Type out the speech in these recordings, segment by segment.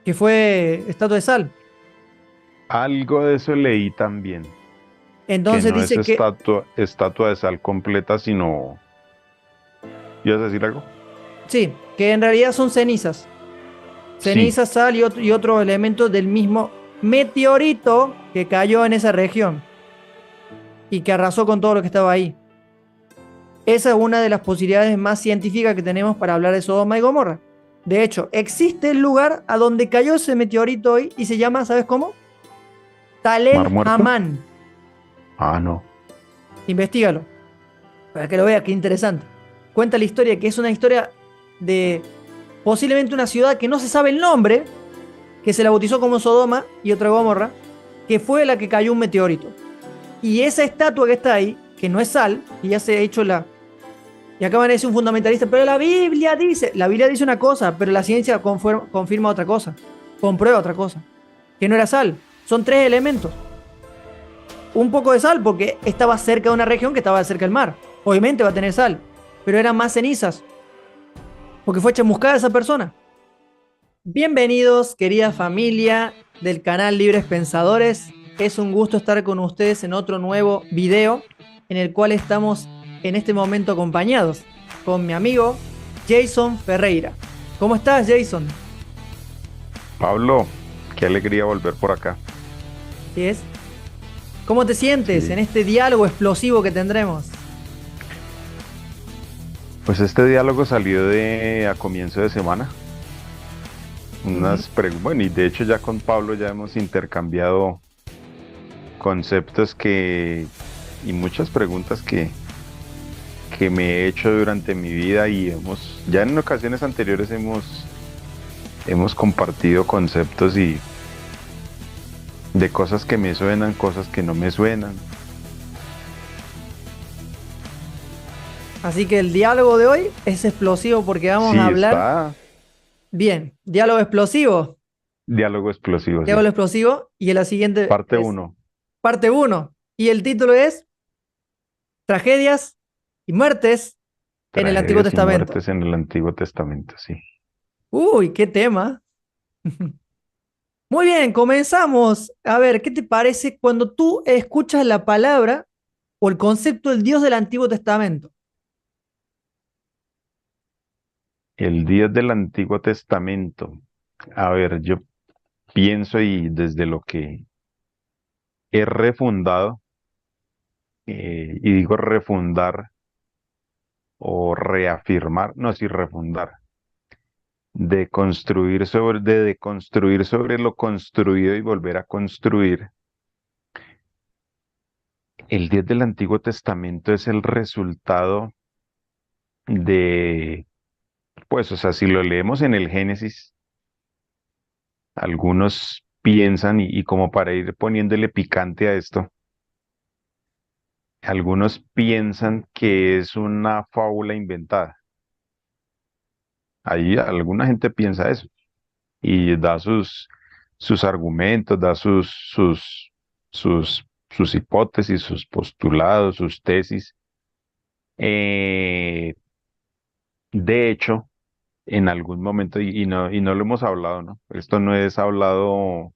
que fue estatua de sal. Algo de eso leí también, que Entonces no es dice que, estatua de sal completa, sino... ¿Ibas a decir algo? sí, que en realidad son cenizas. Sí, Cenizas, sal y otros elementos del mismo meteorito que cayó en esa región y que arrasó con todo lo que estaba ahí. Esa es una de las posibilidades más científicas que tenemos para hablar de Sodoma y Gomorra. De hecho, existe el lugar a donde cayó ese meteorito hoy y se llama, ¿sabes cómo? Mar Talel Muerto. Hamán. Ah, no. Investígalo, para que lo veas, qué interesante. Cuenta la historia, que es una historia de posiblemente una ciudad que no se sabe el nombre, que se la bautizó como Sodoma y otra Gomorra, que fue la que cayó un meteorito. Y esa estatua que está ahí, que no es sal, y ya se ha hecho la... Y acá van a decir un fundamentalista, pero la Biblia dice una cosa, pero la ciencia confirma otra cosa, comprueba otra cosa, que no era sal. Son tres elementos. Un poco de sal porque estaba cerca de una región que estaba cerca del mar. Obviamente va a tener sal, pero eran más cenizas porque fue chamuscada esa persona. Bienvenidos, querida familia del canal Libres Pensadores. Es un gusto estar con ustedes en otro nuevo video en el cual estamos en este momento acompañados con mi amigo Jason Ferreira. ¿Cómo estás, Jason? Pablo, qué alegría volver por acá. ¿Sí es? ¿Cómo te sientes en Sí. este diálogo explosivo que tendremos? Pues este diálogo salió de a comienzo de semana. Ujú. Bueno, y de hecho ya con Pablo ya hemos intercambiado conceptos y muchas preguntas que me he hecho durante mi vida y ya en ocasiones anteriores hemos compartido conceptos y de cosas que me suenan, cosas que no me suenan. Así que el diálogo de hoy es explosivo porque vamos a Sí, hablar está bien. Diálogo explosivo. diálogo explosivo, sí. Diálogo explosivo y en la siguiente Parte es uno. parte uno. Y el título es Tragedias y muertes en el Antiguo Tragedias y Testamento. muertes en el Antiguo Testamento, sí. Uy, qué tema. Muy bien, comenzamos. A ver, ¿qué te parece cuando tú escuchas la palabra o el concepto del Dios del Antiguo Testamento? El Dios del Antiguo Testamento. A ver, yo pienso y desde lo que he refundado, y digo refundar o reafirmar, no, sí refundar, de deconstruir sobre lo construido y volver a construir. El Dios del Antiguo Testamento es el resultado de, pues, o sea, si lo leemos en el Génesis, algunos piensan, y como para ir poniéndole picante a esto, algunos piensan que es una fábula inventada. Ahí alguna gente piensa eso y da sus argumentos, da sus hipótesis, sus postulados, sus tesis. Eh, de hecho, en algún momento, y no lo hemos hablado, ¿no? Esto no es hablado,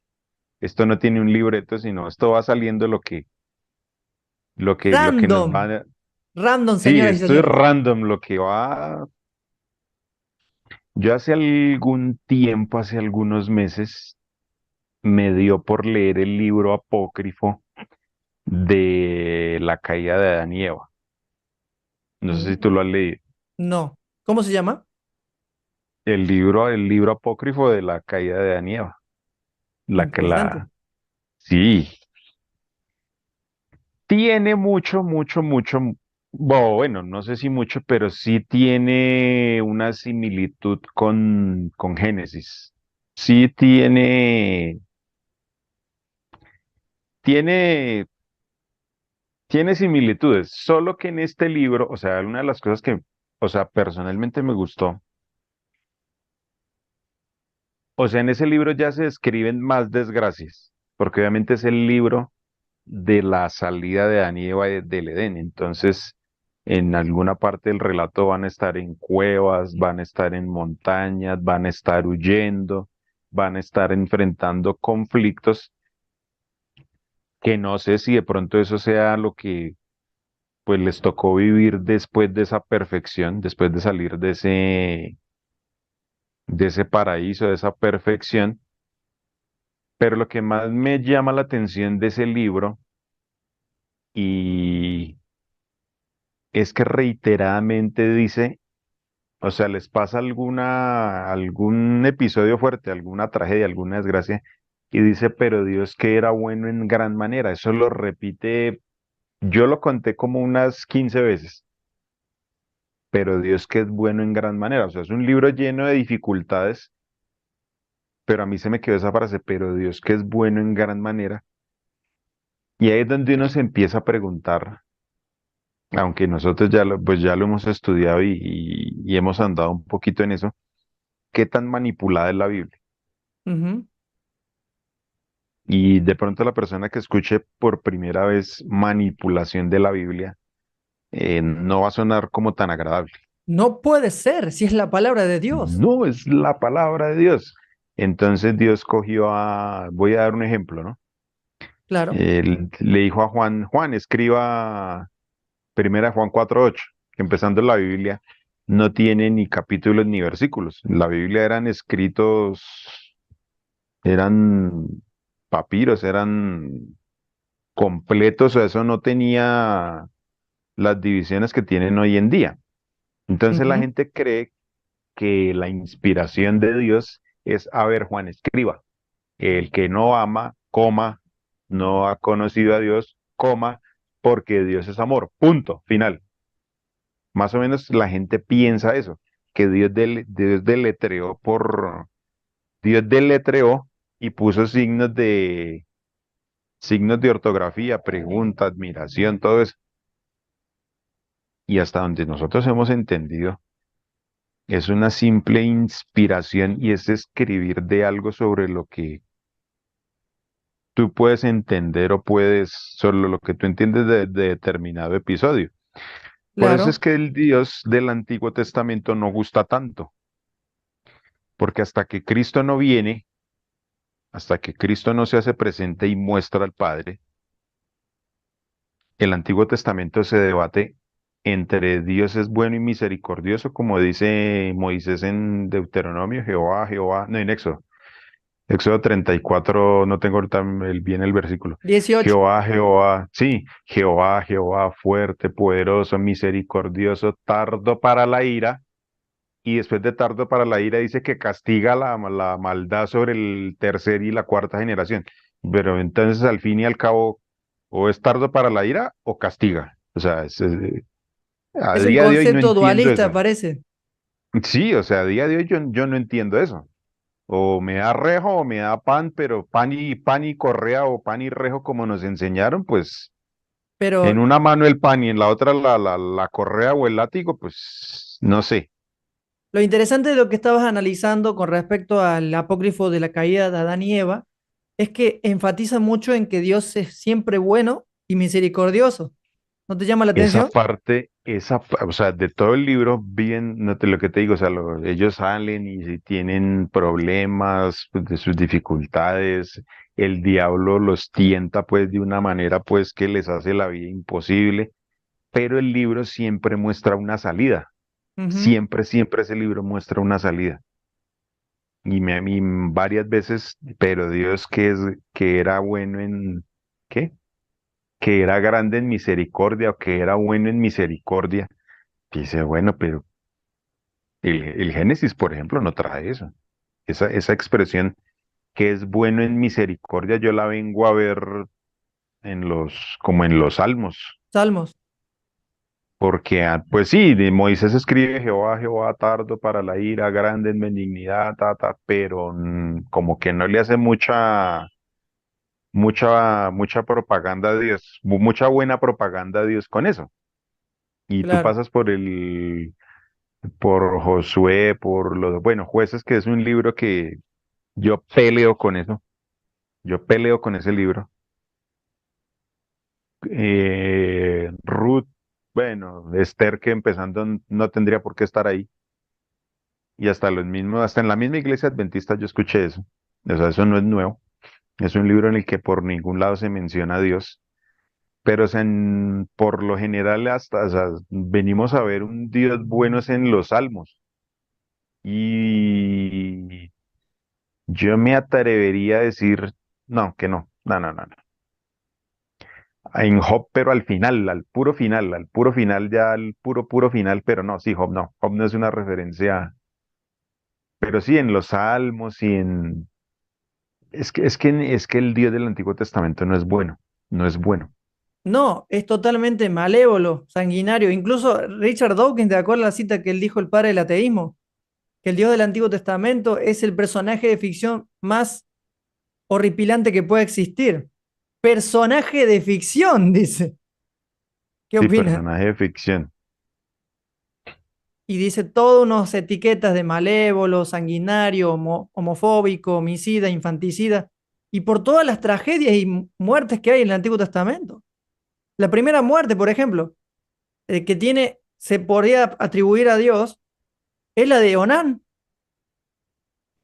esto no tiene un libreto, sino esto va saliendo lo que nos Random, va. random, Sí, señoras y esto es señores. random, lo que va. Yo hace algún tiempo, hace algunos meses, me dio por leer el libro apócrifo de la caída de Adán y Eva. No sé si Mm, tú lo has leído. no. ¿Cómo se llama? El libro apócrifo de la caída de Adán y Eva. La que Interesante. la, sí, tiene bueno, no sé si mucho, pero sí tiene una similitud con Génesis. Sí tiene Tiene similitudes, solo que en este libro, o sea, una de las cosas que, o sea, personalmente me gustó, o sea, en ese libro ya se describen más desgracias, porque obviamente es el libro de la salida de Adán y Eva del Edén, entonces en alguna parte del relato van a estar en cuevas, van a estar en montañas, van a estar huyendo, van a estar enfrentando conflictos que no sé si de pronto eso sea lo que pues les tocó vivir después de esa perfección, después de salir de ese paraíso, de esa perfección. Pero lo que más me llama la atención de ese libro y es que reiteradamente dice, o sea, les pasa algún episodio fuerte, alguna tragedia, alguna desgracia, y dice, pero Dios que era bueno en gran manera. Eso lo repite, yo lo conté como unas 15 veces, pero Dios que es bueno en gran manera. O sea, es un libro lleno de dificultades, pero a mí se me quedó esa frase, pero Dios que es bueno en gran manera. Y ahí es donde uno se empieza a preguntar, aunque nosotros pues ya lo hemos estudiado y hemos andado un poquito en eso, ¿qué tan manipulada es la Biblia? Ujú. Y de pronto la persona que escuche por primera vez manipulación de la Biblia, no va a sonar como tan agradable. No puede ser, si es la palabra de Dios. No es la palabra de Dios. Entonces Dios cogió voy a dar un ejemplo, ¿no? Claro. Él le dijo a Juan, Juan, escriba primera Juan 4:8, que empezando la Biblia no tiene ni capítulos ni versículos. La Biblia eran escritos, eran papiros, eran completos, o eso no tenía las divisiones que tienen hoy en día. Entonces la Ujú. gente cree que la inspiración de Dios es, a ver, Juan, escriba, el que no ama, coma, no ha conocido a Dios, coma, porque Dios es amor, punto, final. Más o menos la gente piensa eso, que Dios deletreó y puso signos de ortografía, pregunta, admiración, todo eso. Y hasta donde nosotros hemos entendido, es una simple inspiración y es escribir de algo sobre lo que tú puedes entender o puedes, sobre lo que tú entiendes de determinado episodio. Por eso es Claro. que el Dios del Antiguo Testamento no gusta tanto, porque hasta que Cristo no viene, hasta que Cristo no se hace presente y muestra al Padre, el Antiguo Testamento se debate entre Dios es bueno y misericordioso, como dice Moisés en Deuteronomio, Jehová, Jehová, no, en Éxodo. Éxodo 34, no tengo ahorita bien el versículo. 18. Jehová, Jehová, sí, Jehová, Jehová, fuerte, poderoso, misericordioso, tardo para la ira, y después de tardo para la ira dice que castiga la maldad sobre el tercer y la cuarta generación. Pero entonces al fin y al cabo, o es tardo para la ira o castiga. O sea, a Es un día de hoy no concepto entiendo dualista, eso. parece. Sí, o sea, a día de hoy yo no entiendo eso. O me da rejo o me da pan, pero pan y correa o pan y rejo como nos enseñaron, pues en Pero una mano el pan y en la otra la correa o el látigo, pues no sé. lo interesante de lo que estabas analizando con respecto al apócrifo de la caída de Adán y Eva es que enfatiza mucho en que Dios es siempre bueno y misericordioso. ¿No te llama la Esa atención? parte, o sea, de todo el libro, bien, no te lo que te digo, o sea, ellos salen y si tienen problemas, pues, de sus dificultades, el diablo los tienta pues de una manera pues que les hace la vida imposible, pero el libro siempre muestra una salida, Ujú. siempre, siempre ese libro muestra una salida. A mí varias veces, pero Dios que era bueno ¿qué? Que era grande en misericordia o que era bueno en misericordia. Dice, bueno, pero el Génesis, por ejemplo, no trae eso. Esa expresión que es bueno en misericordia, yo la vengo a ver como en los Salmos. Salmos. Porque, pues sí, de Moisés escribe Jehová, Jehová, tardo para la ira, grande en benignidad, pero como que no le hace mucha propaganda a Dios, mucha buena propaganda a Dios con eso. Y tú Claro. pasas por Josué, bueno, Jueces, que es un libro que yo peleo con eso, yo peleo con ese libro. Ruth, bueno, Esther, que empezando no tendría por qué estar ahí. Y hasta hasta en la misma iglesia adventista yo escuché eso. O sea, eso no es nuevo. Es un libro en el que por ningún lado se menciona a Dios. Pero o sea, por lo general hasta, o sea, venimos a ver un Dios bueno es en los Salmos. Y yo me atrevería a decir, no, que no, no, no, no, no. En Job, pero al puro final, ya al puro, puro final, pero no, sí, Job no. Job no es una referencia, pero sí en los Salmos y en... es que el Dios del Antiguo Testamento no es bueno, no es bueno. No, es totalmente malévolo, sanguinario. Incluso Richard Dawkins, ¿te acuerdas la cita que él dijo el padre del ateísmo? Que el Dios del Antiguo Testamento es el personaje de ficción más horripilante que puede existir. Personaje de ficción, dice. ¿Qué Sí, opinas? personaje de ficción. Y dice todas unas etiquetas de malévolo, sanguinario, homofóbico, homicida, infanticida, y por todas las tragedias y muertes que hay en el Antiguo Testamento. La primera muerte, por ejemplo, que tiene, se podría atribuir a Dios, es la de Onán,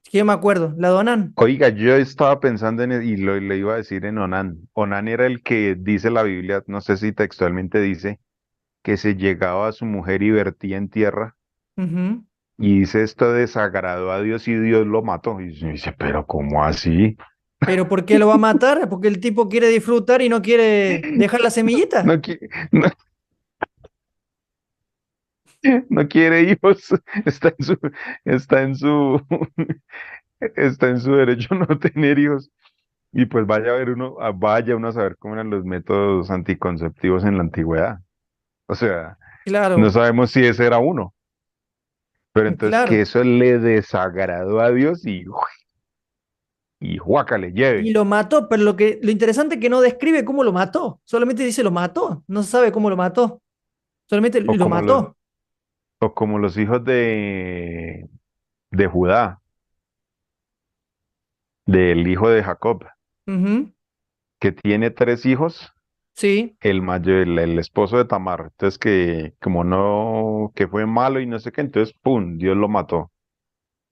que yo me acuerdo, la de Onán. Oiga, yo estaba pensando y le iba a decir en Onán. Onán era el que dice la Biblia, no sé si textualmente dice, que se llegaba a su mujer y vertía en tierra. Ujú. Y dice esto desagradó a Dios y Dios lo mató. Y se dice, pero ¿cómo así? Pero ¿por qué lo va a matar? Porque el tipo quiere disfrutar y no quiere dejar la semillita. No, no, no quiere hijos. Está en su, está en su, está en su derecho no tener hijos. Y pues vaya uno a saber cómo eran los métodos anticonceptivos en la antigüedad. O sea, no Claro, sabemos si ese era uno, pero entonces que claro. eso le desagradó a Dios y juaca le Y lleve. lo mató, pero lo interesante es que no describe cómo lo mató. Solamente dice lo mató. No se sabe cómo lo mató. Solamente O lo como los, mató. o como los hijos de Judá, del hijo de Jacob, Ujú. que tiene tres hijos, Sí. el esposo de Tamar. Entonces que como no, que fue malo y no sé qué, entonces ¡pum! Dios lo mató.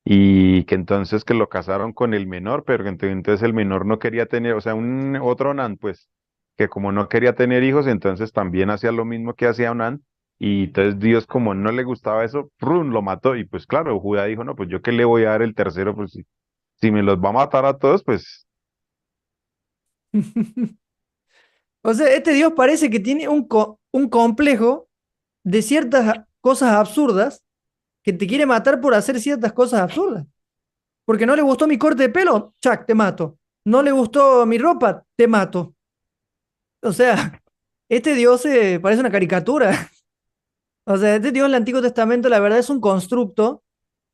Y que entonces que lo casaron con el menor, pero que entonces el menor no quería tener, o sea, un otro Onán, pues, que como no quería tener hijos, entonces también hacía lo mismo que hacía Onán, y entonces Dios como no le gustaba eso, ¡prum! Lo mató, y pues claro, Judá dijo, no, pues yo qué le voy a dar el tercero, pues si me los va a matar a todos, pues O sea, este Dios parece que tiene un complejo de ciertas cosas absurdas que te quiere matar por hacer ciertas cosas absurdas. Porque no le gustó mi corte de pelo, chac, te mato. No le gustó mi ropa, te mato. O sea, este Dios parece una caricatura. O sea, este Dios del Antiguo Testamento, la verdad, es un constructo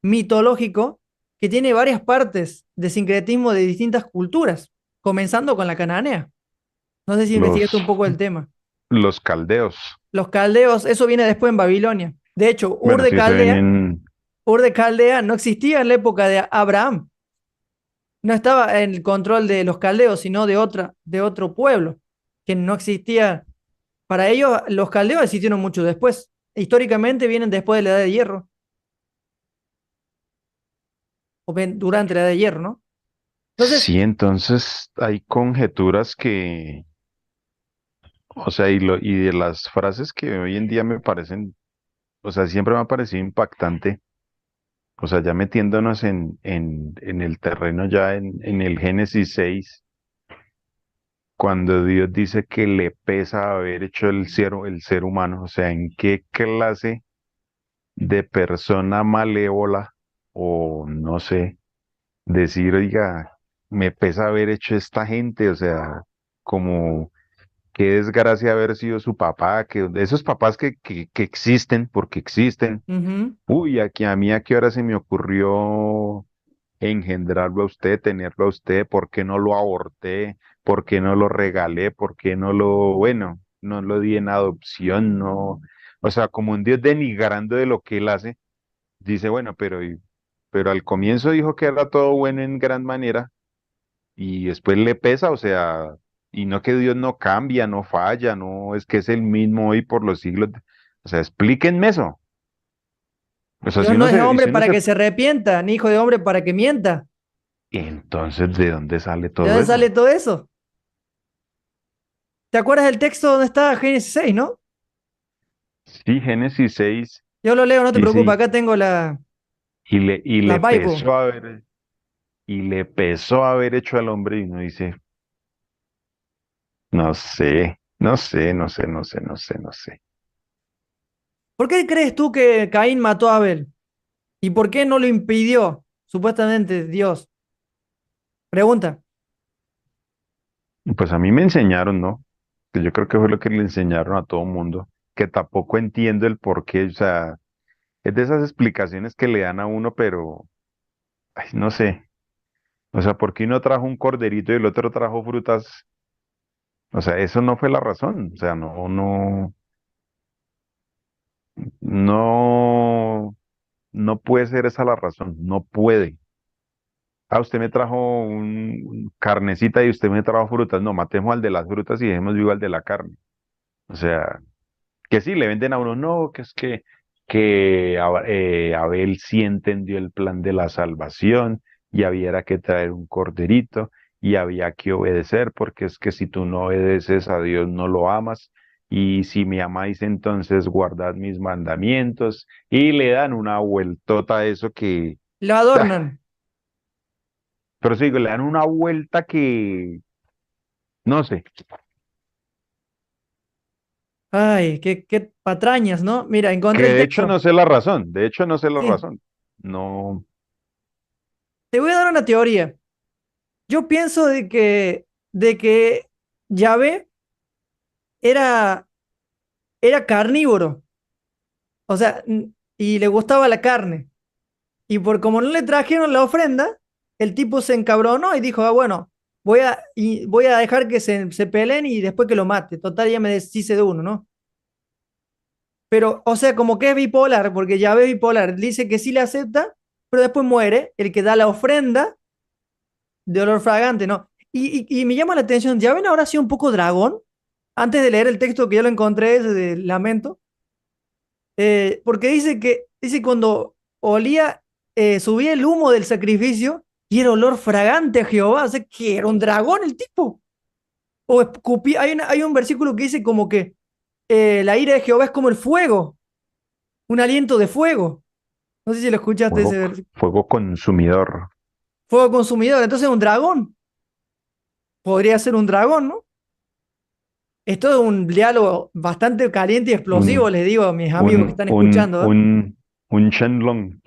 mitológico que tiene varias partes de sincretismo de distintas culturas, comenzando con la cananea. No sé si los, investigaste un poco el tema. los caldeos, Los caldeos, eso viene después en Babilonia. De hecho, bueno, sí, eso viene en, Ur de Caldea no existía en la época de Abraham. No estaba en el control de los caldeos, sino de otro pueblo, que no existía. Para ellos, los caldeos existieron mucho después. Históricamente vienen después de la Edad de Hierro, o durante la Edad de Hierro, ¿no? Entonces, sí, entonces hay conjeturas que, o sea, y de las frases que hoy en día me parecen, o sea, siempre me ha parecido impactante, o sea, ya metiéndonos en el terreno, ya en el Génesis 6, cuando Dios dice que le pesa haber hecho el ser humano, o sea, ¿en qué clase de persona malévola o no sé, decir, oiga, me pesa haber hecho esta gente, o sea, como qué desgracia haber sido su papá, que de esos papás que existen, porque existen. ujú, Uy, aquí a mí a qué hora se me ocurrió engendrarlo a usted, tenerlo a usted, ¿por qué no lo aborté? ¿Por qué no lo regalé? ¿Por qué no lo, bueno, no lo di en adopción? No, o sea, como un Dios denigrando de lo que él hace, dice, bueno, pero al comienzo dijo que era todo bueno en gran manera y después le pesa, o sea, y no que Dios no cambia, no falla, no es que es el mismo hoy por los siglos. O sea, explíquenme eso. O sea, Dios no es hombre para que se arrepienta, ni hijo de hombre para que mienta. Entonces, ¿de dónde sale ¿De todo dónde sale eso? todo eso? ¿Te acuerdas del texto donde está Génesis 6, no? Sí, Génesis 6 Yo lo leo, no te preocupes, dice, acá tengo y la le Bible. pesó haber, y le pesó haber hecho al hombre, y uno dice, no sé, no sé, no sé, no sé, no sé, no sé. ¿Por qué crees tú que Caín mató a Abel? ¿Y por qué no lo impidió, supuestamente, Dios? Pregunta. Pues a mí me enseñaron, ¿no? Que yo creo que fue lo que le enseñaron a todo mundo, que tampoco entiendo el por qué, o sea, es de esas explicaciones que le dan a uno, pero, ay, no sé, o sea, ¿por qué uno trajo un corderito y el otro trajo frutas? O sea, eso no fue la razón, o sea, no, no, no, no puede ser esa la razón, no puede. Ah, usted me trajo un carnecita y usted me trajo frutas, no, matemos al de las frutas y dejemos vivo al de la carne. O sea, que sí, le venden a uno, no, que es que Abel sí entendió el plan de la salvación y había que traer un corderito y había que obedecer, porque es que si tú no obedeces a Dios no lo amas, y si me amáis entonces guardad mis mandamientos, y le dan una vueltota a eso que, Lo ah, adornan. pero sí, le dan una vuelta que, no sé, Ay, qué patrañas, ¿no? Mira, que encontré el de hecho texto. no sé la razón, de hecho no sé la Sí, razón, no, te voy a dar una teoría. Yo pienso de que Yahvé era, era carnívoro, o sea, y le gustaba la carne. Y por como no le trajeron la ofrenda, el tipo se encabronó y dijo, ah, bueno, voy a dejar que se peleen y después que lo mate. Total, ya me deshice de uno, ¿no? Pero, o sea, como que es bipolar, porque Yahvé es bipolar. Dice que sí le acepta, pero después muere el que da la ofrenda de olor fragante, ¿no? Y me llama la atención, ¿ya ven ahora sí un poco dragón? Antes de leer el texto que yo lo encontré, ese de Lamento, porque dice cuando olía, subía el humo del sacrificio y era olor fragante a Jehová, o sea, que era un dragón el tipo. O escupía, hay un versículo que dice como que la ira de Jehová es como el fuego, un aliento de fuego. No sé si lo escuchaste ese fuego, versículo. fuego consumidor. Fuego consumidor, entonces un dragón, podría ser un dragón, ¿no? Esto es un diálogo bastante caliente y explosivo, Un, les digo a mis amigos que un, están un, escuchando, ¿eh? un, un Shenlong.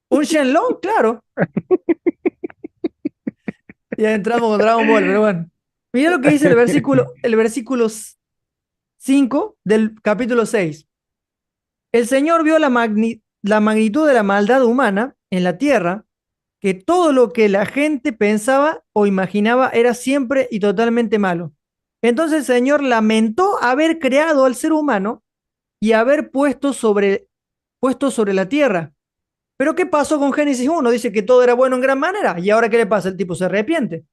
Un Shenlong, claro. Ya entramos con Dragon Ball, pero bueno. Mira lo que dice el versículo 5 del capítulo 6. El Señor vio la magnitud de la maldad humana en la tierra, que todo lo que la gente pensaba o imaginaba era siempre y totalmente malo. Entonces el Señor lamentó haber creado al ser humano y haber puesto sobre la tierra. Pero ¿qué pasó con Génesis 1? Dice que todo era bueno en gran manera. ¿Y ahora qué le pasa? El tipo se arrepiente.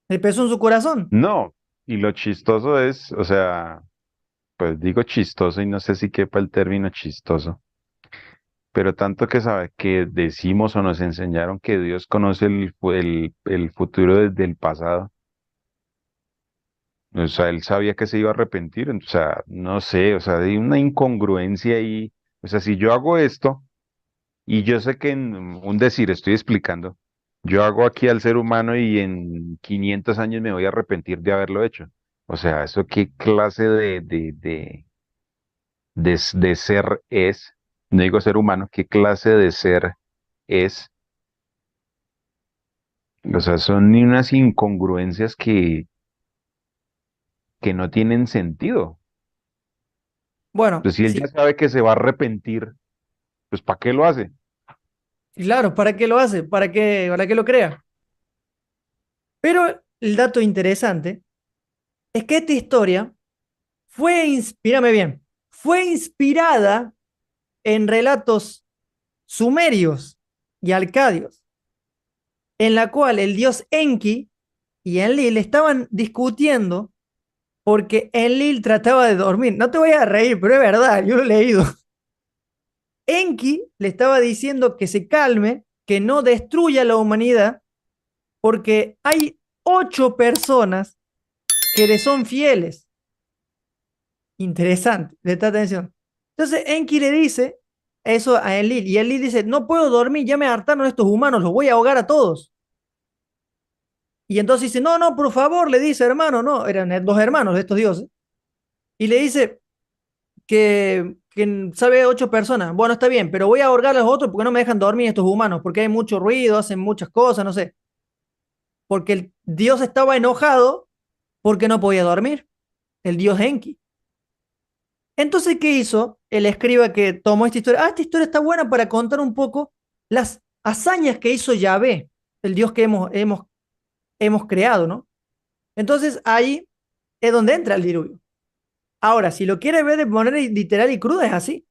Le pesó en su corazón. No, y lo chistoso es, o sea, pues digo chistoso y no sé si quepa el término chistoso, pero tanto que sabe que decimos o nos enseñaron que Dios conoce el futuro desde el pasado. O sea, él sabía que se iba a arrepentir, o sea, no sé, o sea, hay una incongruencia ahí. O sea, si yo hago esto, y yo sé que en un decir, estoy explicando, yo hago aquí al ser humano y en 500 años me voy a arrepentir de haberlo hecho. O sea, ¿eso qué clase de ser es? No digo ser humano, ¿qué clase de ser es? O sea, son ni unas incongruencias que no tienen sentido. Bueno, Pues si él ya sí, sabe que se va a arrepentir, pues ¿para qué lo hace? claro, ¿para qué lo hace? Para qué lo crea? Pero el dato interesante es que esta historia mírame bien, fue inspirada en relatos sumerios y alcadios, en la cual el dios Enki y Enlil estaban discutiendo porque Enlil trataba de dormir. No te voy a reír, pero es verdad, yo lo he leído. Enki le estaba diciendo que se calme, que no destruya la humanidad, porque hay 8 personas que le son fieles. Interesante, presta atención. Entonces Enki le dice eso a Enlil y Enlil dice, no puedo dormir, ya me hartaron estos humanos, los voy a ahogar a todos. Y entonces dice, no, no, por favor, le dice, hermano, no, eran 2 hermanos de estos dioses. Y le dice que sabe 8 personas. Bueno, está bien, pero voy a ahorcar a los otros porque no me dejan dormir estos humanos, porque hay mucho ruido, hacen muchas cosas, no sé. Porque el dios estaba enojado porque no podía dormir, el dios Enki. Entonces, ¿qué hizo? El escriba que tomó esta historia. Ah, esta historia está buena para contar un poco las hazañas que hizo Yahvé, el dios que hemos creado, ¿no? Entonces, ahí es donde entra el diluvio. Ahora, si lo quieres ver de manera literal y cruda, es así.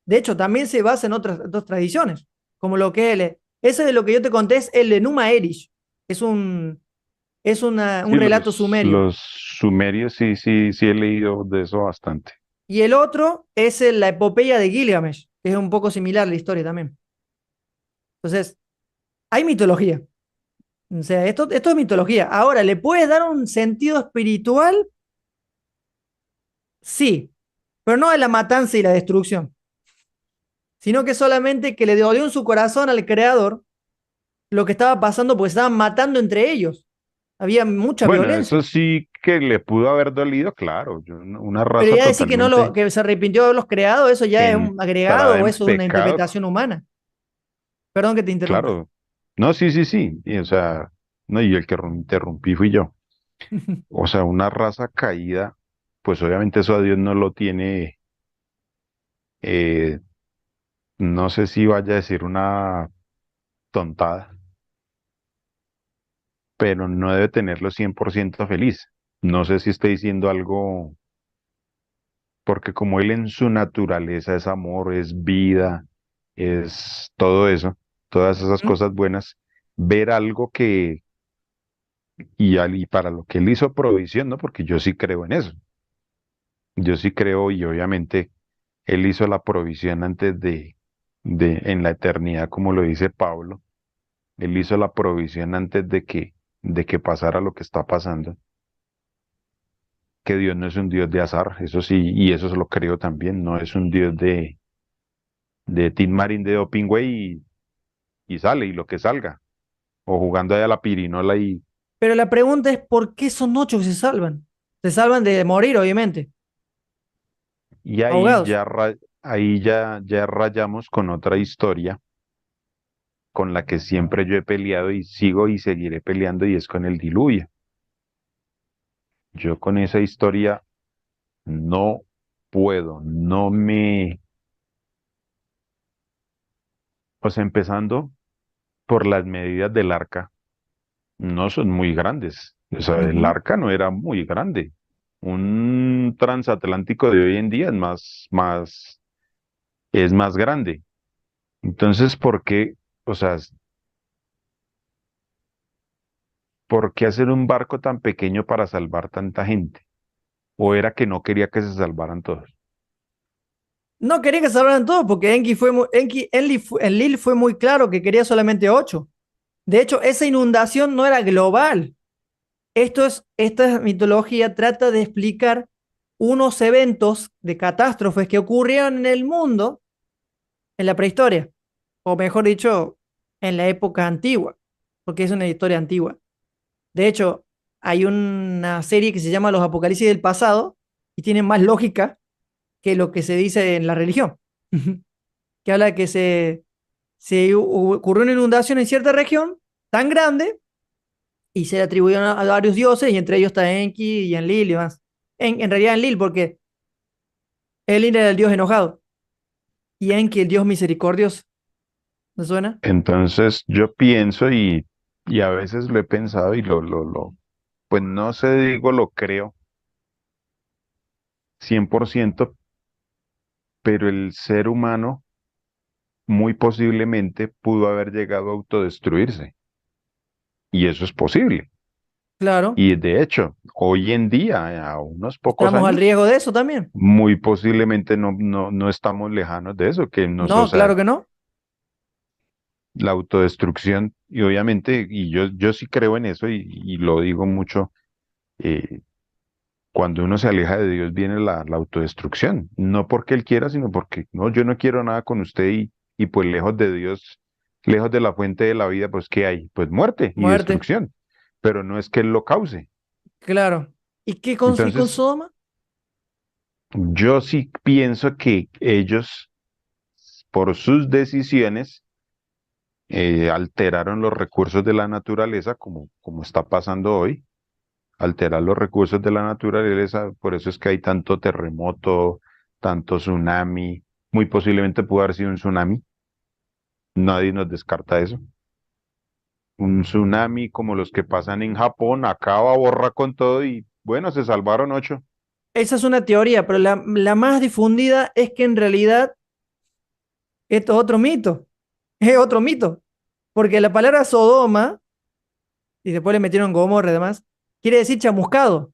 De hecho, también se basa en otras tradiciones, como lo que ese de lo que yo te conté es el Enuma Elish. Es un Sí, relato sumerio. los sumerios sí, sí, sí he leído de eso bastante. Y el otro es la epopeya de Gilgamesh, que es un poco similar la historia también. Entonces, hay mitología. O sea, esto es mitología. Ahora, ¿le puedes dar un sentido espiritual? Sí, pero no de la matanza y la destrucción, sino que solamente que le dolió en su corazón al creador lo que estaba pasando porque estaban matando entre ellos. Había mucha Bueno, violencia. eso sí que le pudo haber dolido, claro. Una Pero raza ya decir que no totalmente que se arrepintió de haberlos creado, eso ya es un agregado entrada o en eso es una pecado, interpretación humana. Perdón que te interrumpa. claro. No, sí, sí, sí. Y, o sea, no, y el que interrumpí fui yo. O sea, una raza caída, pues obviamente eso a Dios no lo tiene, eh, no sé si vaya a decir una tontada, pero no debe tenerlo 100% feliz. No sé si estoy diciendo algo, porque como él en su naturaleza es amor, es vida, es todo eso, todas esas ¿Mm? cosas buenas, ver algo y para lo que él hizo provisión, ¿no? Porque yo sí creo en eso. Yo sí creo y obviamente él hizo la provisión antes en la eternidad, como lo dice Pablo. Él hizo la provisión antes de que pasara lo que está pasando. Que Dios no es un Dios de azar, eso sí, y eso se lo creo también. No es un Dios de Tin Marín de Doping, güey, y sale, y lo que salga. O jugando ahí a la pirinola Pero la pregunta es, ¿por qué son 8 que se salvan? Se salvan de morir, obviamente, y ahí ahogados. ya, ya rayamos con otra historia con la que siempre yo he peleado y sigo y seguiré peleando, y es con el diluvio. Yo con esa historia no puedo, no me, o sea, empezando por las medidas del arca, no son muy grandes. O sea, el Ujú. arca no era muy grande. Un transatlántico de hoy en día es más grande. Entonces, ¿por qué, o sea, por qué hacer un barco tan pequeño para salvar tanta gente? ¿O era que no quería que se salvaran todos? No quería que se salvaran todos porque Enlil fue muy claro que quería solamente 8. De hecho, esa inundación no era global. Esta mitología trata de explicar unos eventos de catástrofes que ocurrieron en el mundo en la prehistoria, o mejor dicho, en la época antigua, porque es una historia antigua. De hecho, hay una serie que se llama Los Apocalipsis del Pasado y tiene más lógica que lo que se dice en la religión, que habla de que se ocurrió una inundación en cierta región tan grande y se le atribuyeron a varios dioses y entre ellos está Enki y Enlil y más. En realidad Enlil, porque Enlil era el dios enojado y Enki el dios misericordioso. ¿Me suena? Entonces, yo pienso y a veces lo he pensado y pues no sé, digo, lo creo 100%, pero el ser humano muy posiblemente pudo haber llegado a autodestruirse. Y eso es posible. Claro. Y de hecho, hoy en día, a unos pocos Estamos al años, riesgo de eso también. muy posiblemente no estamos lejanos de eso, que No, claro que no. la autodestrucción, y obviamente, y yo sí creo en eso y lo digo mucho, eh, cuando uno se aleja de Dios viene la autodestrucción, no porque Él quiera, sino porque no, yo no quiero nada con usted y pues lejos de Dios, lejos de la fuente de la vida, pues ¿qué hay? Pues muerte y Muerte, destrucción, pero no es que Él lo cause. claro. ¿Y y con Entonces, Sodoma? yo sí pienso que ellos, por sus decisiones, alteraron los recursos de la naturaleza, como está pasando hoy, alterar los recursos de la naturaleza, por eso es que hay tanto terremoto, tanto tsunami, muy posiblemente pudo haber sido un tsunami, nadie nos descarta eso. Un tsunami como los que pasan en Japón, acaba, borra con todo y bueno, se salvaron ocho. Esa es una teoría, pero la más difundida es que en realidad esto es otro mito. Es otro mito. Porque la palabra Sodoma, y después le metieron Gomorra y demás, quiere decir chamuscado.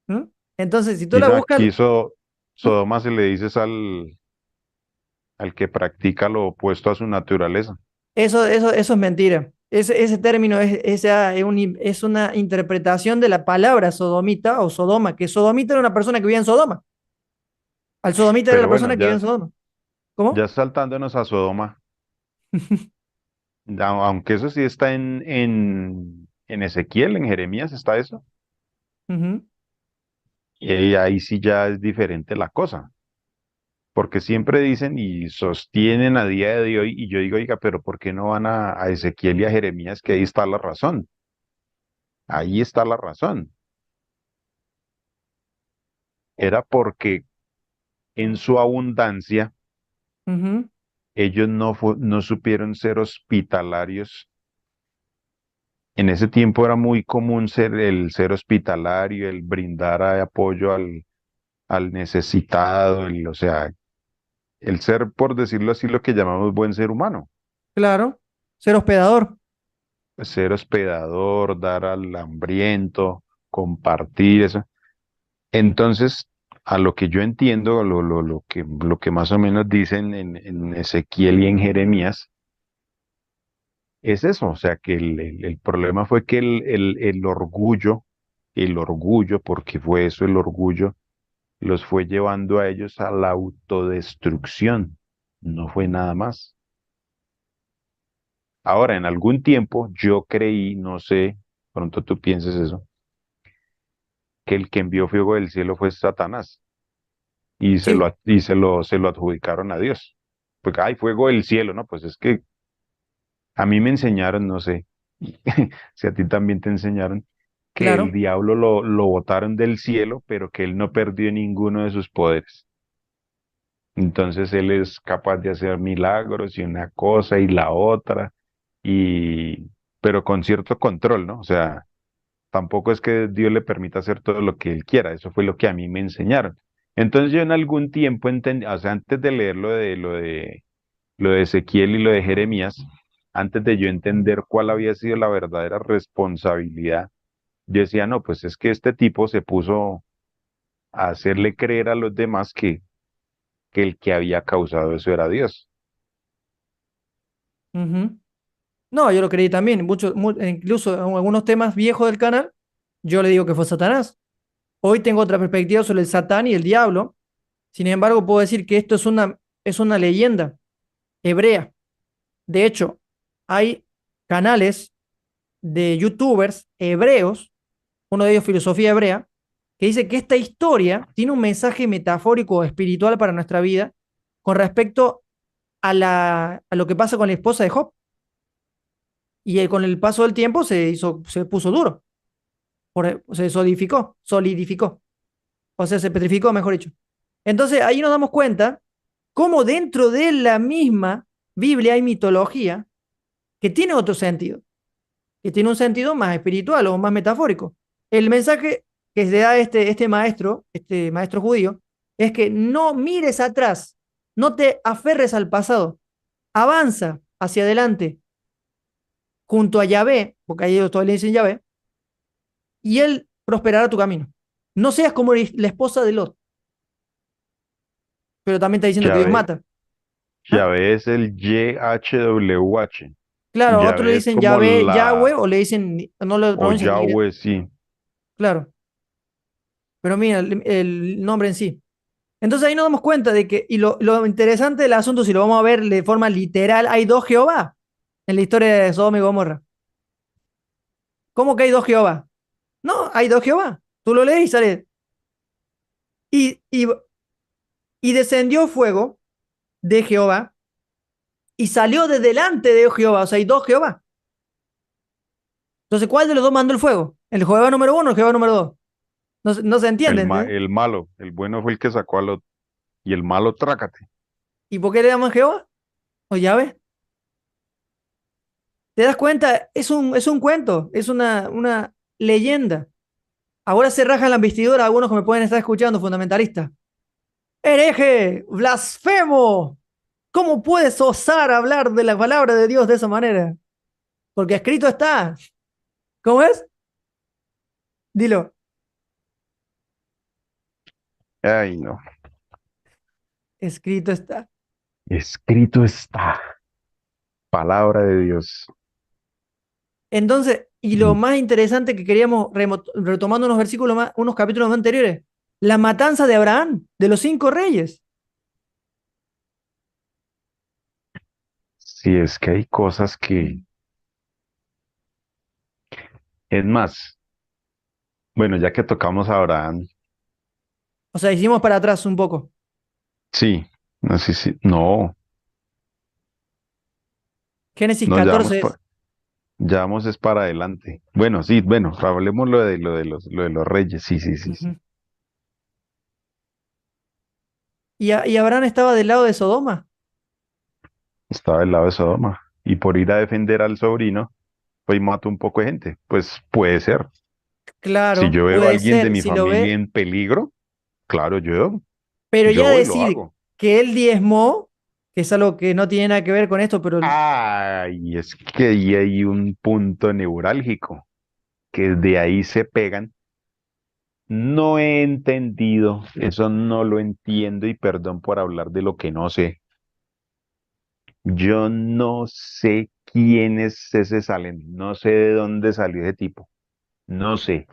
¿No? Entonces, si tú Y la buscas, aquí ¿no? Sodoma se le dices al que practica lo opuesto a su naturaleza. Eso es mentira. Ese término es una interpretación de la palabra sodomita o sodoma, que sodomita era una persona que vivía en Sodoma. Al sodomita era Pero la bueno, persona que vivía en Sodoma. ¿Cómo? ya saltándonos a Sodoma, aunque eso sí está en Ezequiel, en Jeremías está eso, Ujú. y ahí sí ya es diferente la cosa, porque siempre dicen y sostienen a día de hoy, y yo digo, oiga, pero ¿por qué no van a Ezequiel y a Jeremías? Que ahí está la razón, ahí está la razón. Era porque en su abundancia Ujú. ellos no supieron ser hospitalarios. En ese tiempo era muy común el ser hospitalario, el brindar apoyo al necesitado, o sea, el ser, por decirlo así, lo que llamamos buen ser humano, Claro. Ser hospedador. ser hospedador, dar al hambriento, compartir eso. Entonces, a lo que yo entiendo, lo que más o menos dicen en Ezequiel y en Jeremías, es eso, o sea, que el problema fue que el orgullo, porque fue eso el orgullo, los fue llevando a ellos a la autodestrucción, no fue nada más. Ahora, en algún tiempo yo creí, no sé, pronto tú pienses eso, que el que envió fuego del cielo fue Satanás y Sí, se lo adjudicaron a Dios. Porque hay fuego del cielo, ¿no? Pues es que a mí me enseñaron, no sé, si a ti también te enseñaron, que el claro. diablo lo botaron del cielo, pero que él no perdió ninguno de sus poderes. Entonces él es capaz de hacer milagros y una cosa y la otra, y pero con cierto control, ¿no? O sea, tampoco es que Dios le permita hacer todo lo que él quiera, eso fue lo que a mí me enseñaron. Entonces yo en algún tiempo entendí, o sea, antes de leer lo de Ezequiel y lo de Jeremías, antes de yo entender cuál había sido la verdadera responsabilidad, yo decía, no, pues es que este tipo se puso a hacerle creer a los demás que el que había causado eso era Dios. Ujú. No, yo lo creí también. Incluso en algunos temas viejos del canal, yo le digo que fue Satanás. Hoy tengo otra perspectiva sobre el Satán y el diablo. Sin embargo, puedo decir que esto es una leyenda hebrea. De hecho, hay canales de youtubers hebreos, uno de ellos filosofía hebrea, que dice que esta historia tiene un mensaje metafórico o espiritual para nuestra vida con respecto a lo que pasa con la esposa de Job. Y con el paso del tiempo se puso duro, se solidificó, o sea, se petrificó, mejor dicho. Entonces ahí nos damos cuenta cómo dentro de la misma Biblia hay mitología que tiene otro sentido, que tiene un sentido más espiritual o más metafórico. El mensaje que se da este maestro judío, es que no mires atrás, no te aferres al pasado, avanza hacia adelante junto a Yahvé, porque ahí ellos todavía le dicen Yahvé, y él prosperará tu camino. No seas como la esposa de Lot, pero también está diciendo que Ya Dios ve, mata. ¿Ah? Yahvé es el YHWH. Claro, a otros le Yahvé es dicen como Yahvé, Yahweh, la, o le dicen, no lo o pronuncian ni idea. Yahweh, sí. Claro, pero mira, el nombre en sí. Entonces ahí nos damos cuenta de que, y lo interesante del asunto, si lo vamos a ver de forma literal, hay dos Jehová en la historia de Sodoma y Gomorra. ¿Cómo que hay dos Jehová? No, hay dos Jehová. Tú lo lees y sale. Y, y, y descendió fuego de Jehová y salió de delante de Jehová. O sea, hay dos Jehová. Entonces, ¿cuál de los dos mandó el fuego? ¿El Jehová número uno o el Jehová número dos? No, no se entiende, ¿entendés? El malo, el bueno fue el que sacó al otro. Y el malo, trácate. ¿Y por qué le llaman Jehová? O ya ves. ¿Te das cuenta? Es un cuento, es una leyenda. Ahora se rajan la vestidura algunos que me pueden estar escuchando, fundamentalistas. ¡Hereje! ¡Blasfemo! ¿Cómo puedes osar hablar de la palabra de Dios de esa manera? Porque escrito está. ¿Cómo es? Dilo. Ay, no. Escrito está. Escrito está. Palabra de Dios. Entonces, y lo Mm. más interesante que queríamos, retomando unos versículos más, unos capítulos más anteriores, la matanza de Abraham, de los 5 reyes. Sí, es que hay cosas que, es más, bueno, ya que tocamos a Abraham, O sea, hicimos para atrás un poco. sí, no sé si, no, Génesis no, 14 es. ya vamos es para adelante. Bueno, sí, bueno, hablemos lo de los reyes, sí, sí, sí, sí. Ujú. Y Abraham estaba del lado de Sodoma. Estaba del lado de Sodoma. Y por ir a defender al sobrino, pues mató un poco de gente. Pues puede ser. Si Claro, yo veo a puede alguien de ser, mi si lo ve, familia en peligro, claro, pero yo ya voy y lo decir hago. que él diezmó, que es algo que no tiene nada que ver con esto, pero Ay, es que ahí hay un punto neurálgico, que de ahí se pegan. No he entendido, eso no lo entiendo y perdón por hablar de lo que no sé. Yo no sé quién es ese Salem, no sé de dónde salió ese tipo, no sé.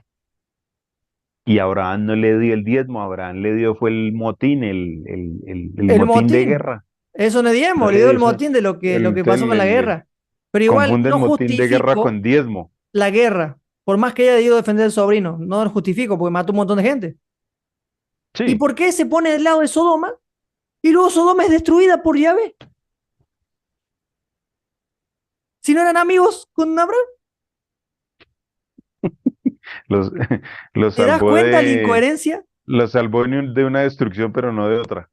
Y Abraham no le dio el diezmo, Abraham le dio fue el motín, el el motín de motín, guerra. eso no es No diezmo, le le dio dio el eso, motín de lo que pasó con la el guerra. Pero igual confunde el no motín de guerra justifico con diezmo. la guerra, por más que haya ido a defender al sobrino, no lo justifico porque mató un montón de gente. ¿Y Sí, por qué se pone del lado de Sodoma? Y luego Sodoma es destruida por Yahvé. Si no eran amigos con Abraham, los, los ¿te das salvó cuenta la de, incoherencia? los salvó de una destrucción, pero no de otra.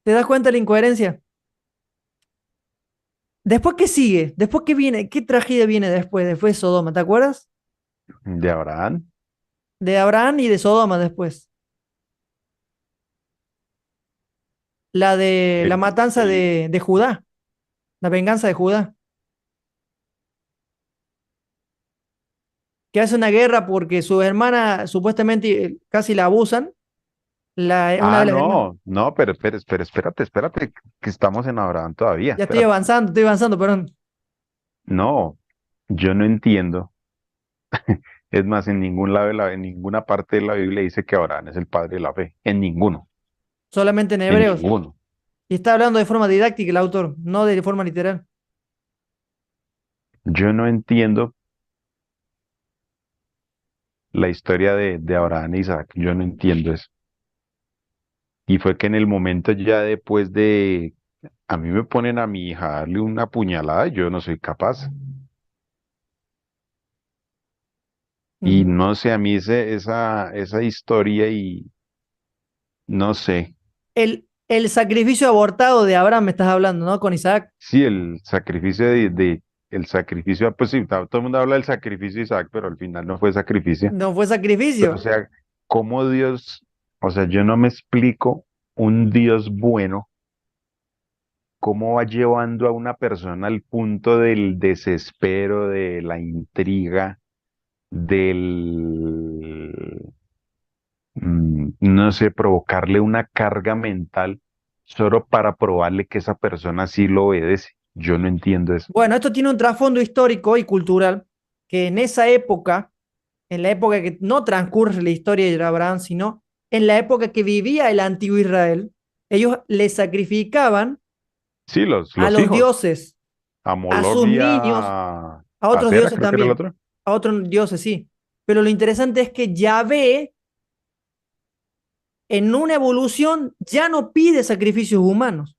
¿Te das cuenta la incoherencia? Después, ¿qué sigue? Después, ¿qué viene? ¿Qué tragedia viene después de Sodoma? ¿Te acuerdas? De Abraham, De Abraham y de Sodoma después. La de la el, matanza el, de Judá, la venganza de Judá, que hace una guerra porque su hermana supuestamente casi la abusan, una Ah, de las hermanas. no, no, pero espérate, que estamos en Abraham todavía, Ya espérate. estoy avanzando, perdón. No, yo no entiendo. Es más, en ningún lado en ninguna parte de la Biblia dice que Abraham es el padre de la fe. En ninguno, Solamente en en Hebreos. ninguno. Y está hablando de forma didáctica el autor, no de forma literal. Yo no entiendo la historia de Abraham e Isaac. Yo no entiendo eso. Y fue que en el momento ya después de, a mí me ponen a mi hija a darle una puñalada, yo no soy capaz. Y Ujú. no sé, a mí esa historia y no sé. El sacrificio abortado de Abraham me estás hablando, ¿no? Con Isaac. Sí, el sacrificio el sacrificio, pues sí, todo el mundo habla del sacrificio de Isaac, pero al final no fue sacrificio. No fue Pero o sacrificio. sea, cómo Dios, o sea, yo no me explico un Dios bueno, cómo va llevando a una persona al punto del desespero, de la intriga, del, no sé, provocarle una carga mental. solo para probarle que esa persona sí lo obedece. Yo no entiendo eso. Bueno, esto tiene un trasfondo histórico y cultural que en esa época, en la época que no transcurre la historia de Abraham, sino en la época que vivía el antiguo Israel, ellos le sacrificaban Sí, a los los hijos, dioses, a a Moloch sus y niños, a a otros Sera, dioses creo que era el también, otro. a otros dioses, sí. Pero lo interesante es que Yahvé, en una evolución, ya no pide sacrificios humanos.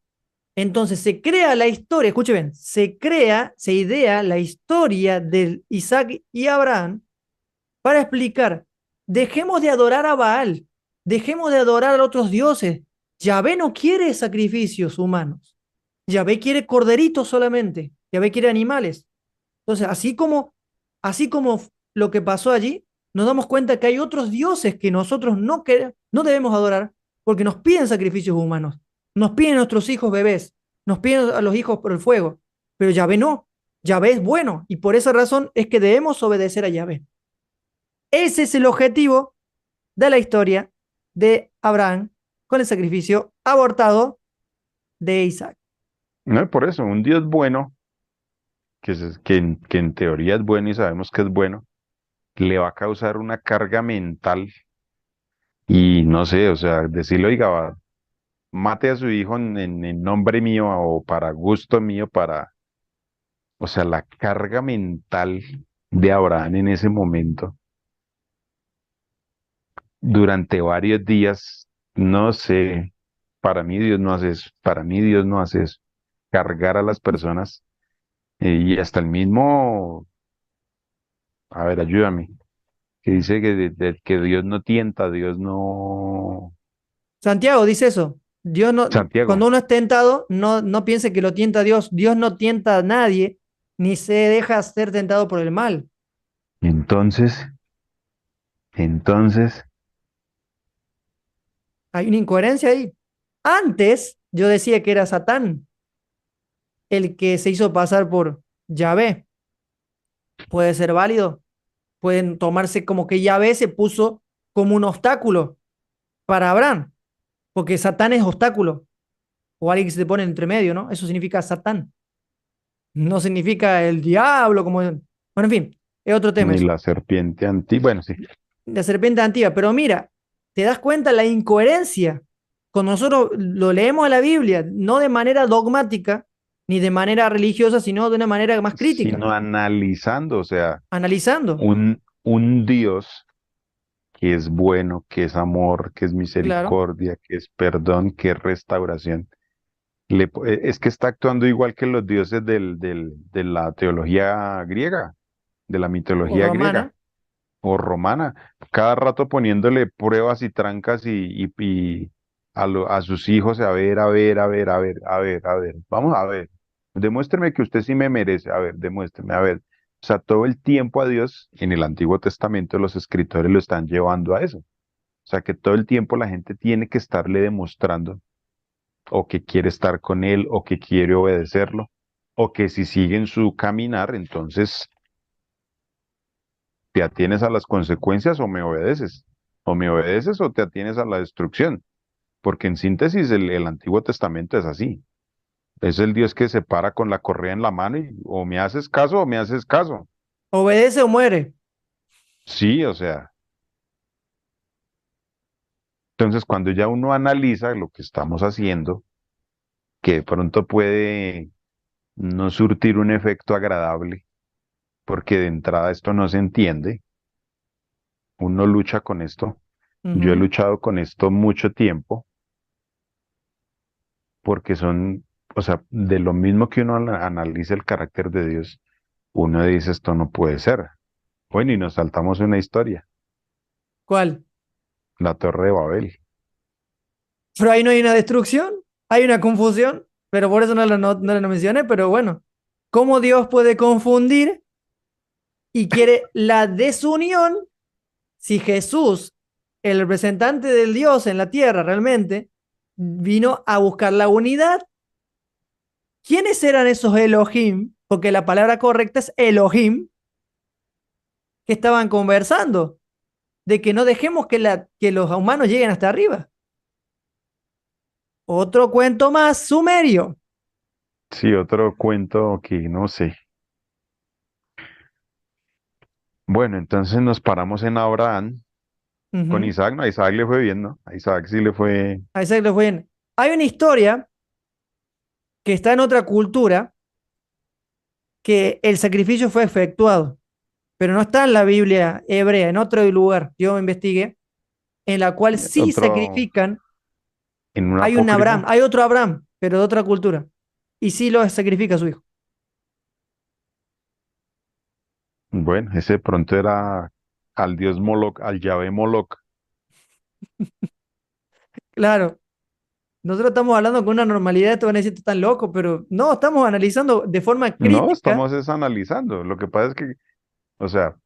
Entonces se crea la historia, escuche bien, se crea, se idea la historia de Isaac y Abraham para explicar, dejemos de adorar a Baal, dejemos de adorar a otros dioses. Yahvé no quiere sacrificios humanos. Yahvé quiere corderitos solamente. Yahvé quiere animales. Entonces, así como lo que pasó allí, nos damos cuenta que hay otros dioses que nosotros no debemos adorar porque nos piden sacrificios humanos. Nos piden a nuestros hijos bebés. Nos piden a los hijos por el fuego. Pero Yahvé no. Yahvé es bueno y por esa razón es que debemos obedecer a Yahvé. Ese es el objetivo de la historia de Abraham con el sacrificio abortado de Isaac. No, y por eso, un Dios bueno, que en teoría es bueno y sabemos que es bueno, le va a causar una carga mental y no sé, o sea, decirle, oiga, mate a su hijo en nombre mío o para gusto mío, o sea, la carga mental de Abraham en ese momento, durante varios días, no sé, para mí Dios no hace eso, para mí Dios no hace eso, cargar a las personas y hasta el mismo, a ver, ayúdame, que dice que, que Dios no tienta, Dios no, Santiago dice eso. Dios no, Santiago. cuando uno es tentado, no piense que lo tienta Dios. Dios no tienta a nadie, ni se deja ser tentado por el mal. Entonces, entonces, Hay una incoherencia ahí. Antes yo decía que era Satán el que se hizo pasar por Yahvé. Puede ser válido. Pueden tomarse como que Yahvé se puso como un obstáculo para Abraham, porque Satán es obstáculo o alguien que se te pone entre medio, ¿no? Eso significa Satán. No significa el diablo, como. Bueno, en fin, es otro tema ni eso. la serpiente anti, bueno, sí, La serpiente antigua. Pero mira, te das cuenta la incoherencia. Cuando nosotros lo leemos a la Biblia, no de manera dogmática ni de manera religiosa, sino de una manera más crítica, sino analizando, o sea, analizando. un Dios que es bueno, que es amor, que es Claro, misericordia, que es perdón, que es restauración. Es que está actuando igual que los dioses de la teología griega, de la o mitología griega romana, o romana, cada rato poniéndole pruebas y trancas y a sus hijos, a ver, a ver, a ver, a ver, a ver, a ver, vamos a ver, demuéstreme que usted sí me merece, a ver, demuéstreme, a ver. O sea, todo el tiempo a Dios, en el Antiguo Testamento los escritores lo están llevando a eso. O sea, que todo el tiempo la gente tiene que estarle demostrando o que quiere estar con él o que quiere obedecerlo o que si siguen su caminar, entonces te atienes a las consecuencias o me obedeces o te atienes a la destrucción, porque en síntesis el Antiguo Testamento es así, es el Dios que se para con la correa en la mano y o me haces caso o me haces caso, obedece o muere. sí, o sea, entonces cuando ya uno analiza lo que estamos haciendo, que de pronto puede no surtir un efecto agradable, porque de entrada esto no se entiende, uno lucha con esto, yo he Ujú. luchado con esto mucho tiempo, porque son, o sea, de lo mismo que uno analiza el carácter de Dios, uno dice esto no puede ser. Bueno, y nos saltamos una historia, ¿Cuál? la Torre de Babel. Pero ahí no hay una destrucción, hay una confusión, pero por eso no lo mencioné, pero bueno, ¿cómo Dios puede confundir y quiere la desunión si Jesús, el representante del Dios en la tierra realmente, vino a buscar la unidad? ¿Quiénes eran esos Elohim? Porque la palabra correcta es Elohim, que estaban conversando, de que no dejemos que los humanos lleguen hasta arriba. Otro cuento más sumerio. Sí, otro cuento que no sé. Bueno, entonces nos paramos en Abraham. Con Ujú. Isaac, no, a Isaac le fue bien, ¿no? A Isaac sí le fue. A ese les voy en- Hay una historia que está en otra cultura que el sacrificio fue efectuado, pero no está en la Biblia hebrea, en otro lugar, yo investigué, en la cual sí Otro, sacrifican. en un Hay un Abraham, apócrifo. hay otro Abraham, pero de otra cultura, y sí lo sacrifica a su hijo. Bueno, ese de pronto era al dios Moloch, al Yahvé Moloch. Claro, nosotros estamos hablando con una normalidad, te van a decir, están locos, pero no, estamos analizando de forma No, crítica. estamos es analizando. Lo que pasa es que, o sea,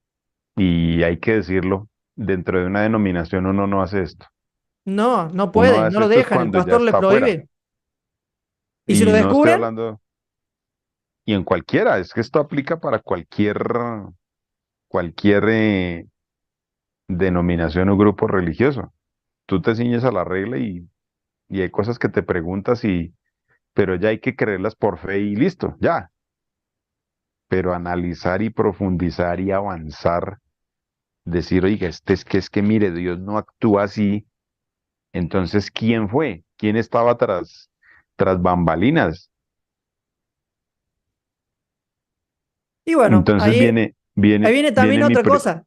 y hay que decirlo, dentro de una denominación uno no hace esto. No, no Uno puede, no hace lo esto es dejan, el cuando ya pastor le está afuera. prohíbe. Y si lo Y no estoy descubren, hablando, y en cualquiera, es que esto aplica para cualquier denominación o grupo religioso. Tú te ciñes a la regla y hay cosas que te preguntas pero ya hay que creerlas por fe y listo, ya. Pero analizar y profundizar y avanzar, decir, oiga, es que mire, Dios no actúa así. Entonces, ¿quién fue? ¿Quién estaba tras bambalinas? y bueno, Entonces ahí viene también viene otra cosa.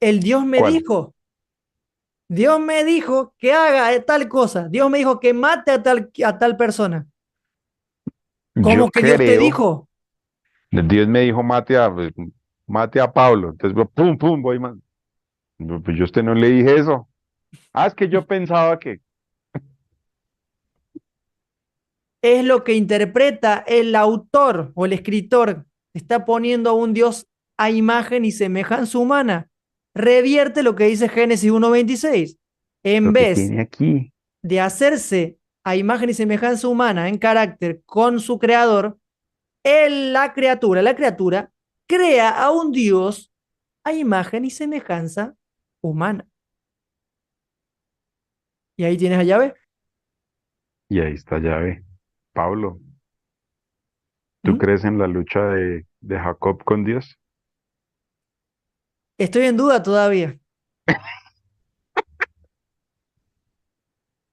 El Dios me ¿cuál? dijo, Dios me dijo que haga tal cosa, Dios me dijo que mate a tal persona. ¿Cómo Yo que Dios te creo, dijo? Dios me dijo, mate a Pablo. Entonces, pum, pum, voy, no, pues yo a usted no le dije eso. Ah, es que yo pensaba que, Es lo que interpreta el autor o el escritor. Está poniendo a un Dios a imagen y semejanza humana. Revierte lo que dice Génesis 1:26. En lo que vez tiene aquí. de hacerse a imagen y semejanza humana en carácter con su creador, la criatura crea a un Dios a imagen y semejanza humana. Y ahí tienes a Yahvé. Y ahí está llave. Pablo, ¿tú ¿Mm? crees en la lucha de Jacob con Dios? Estoy en duda todavía.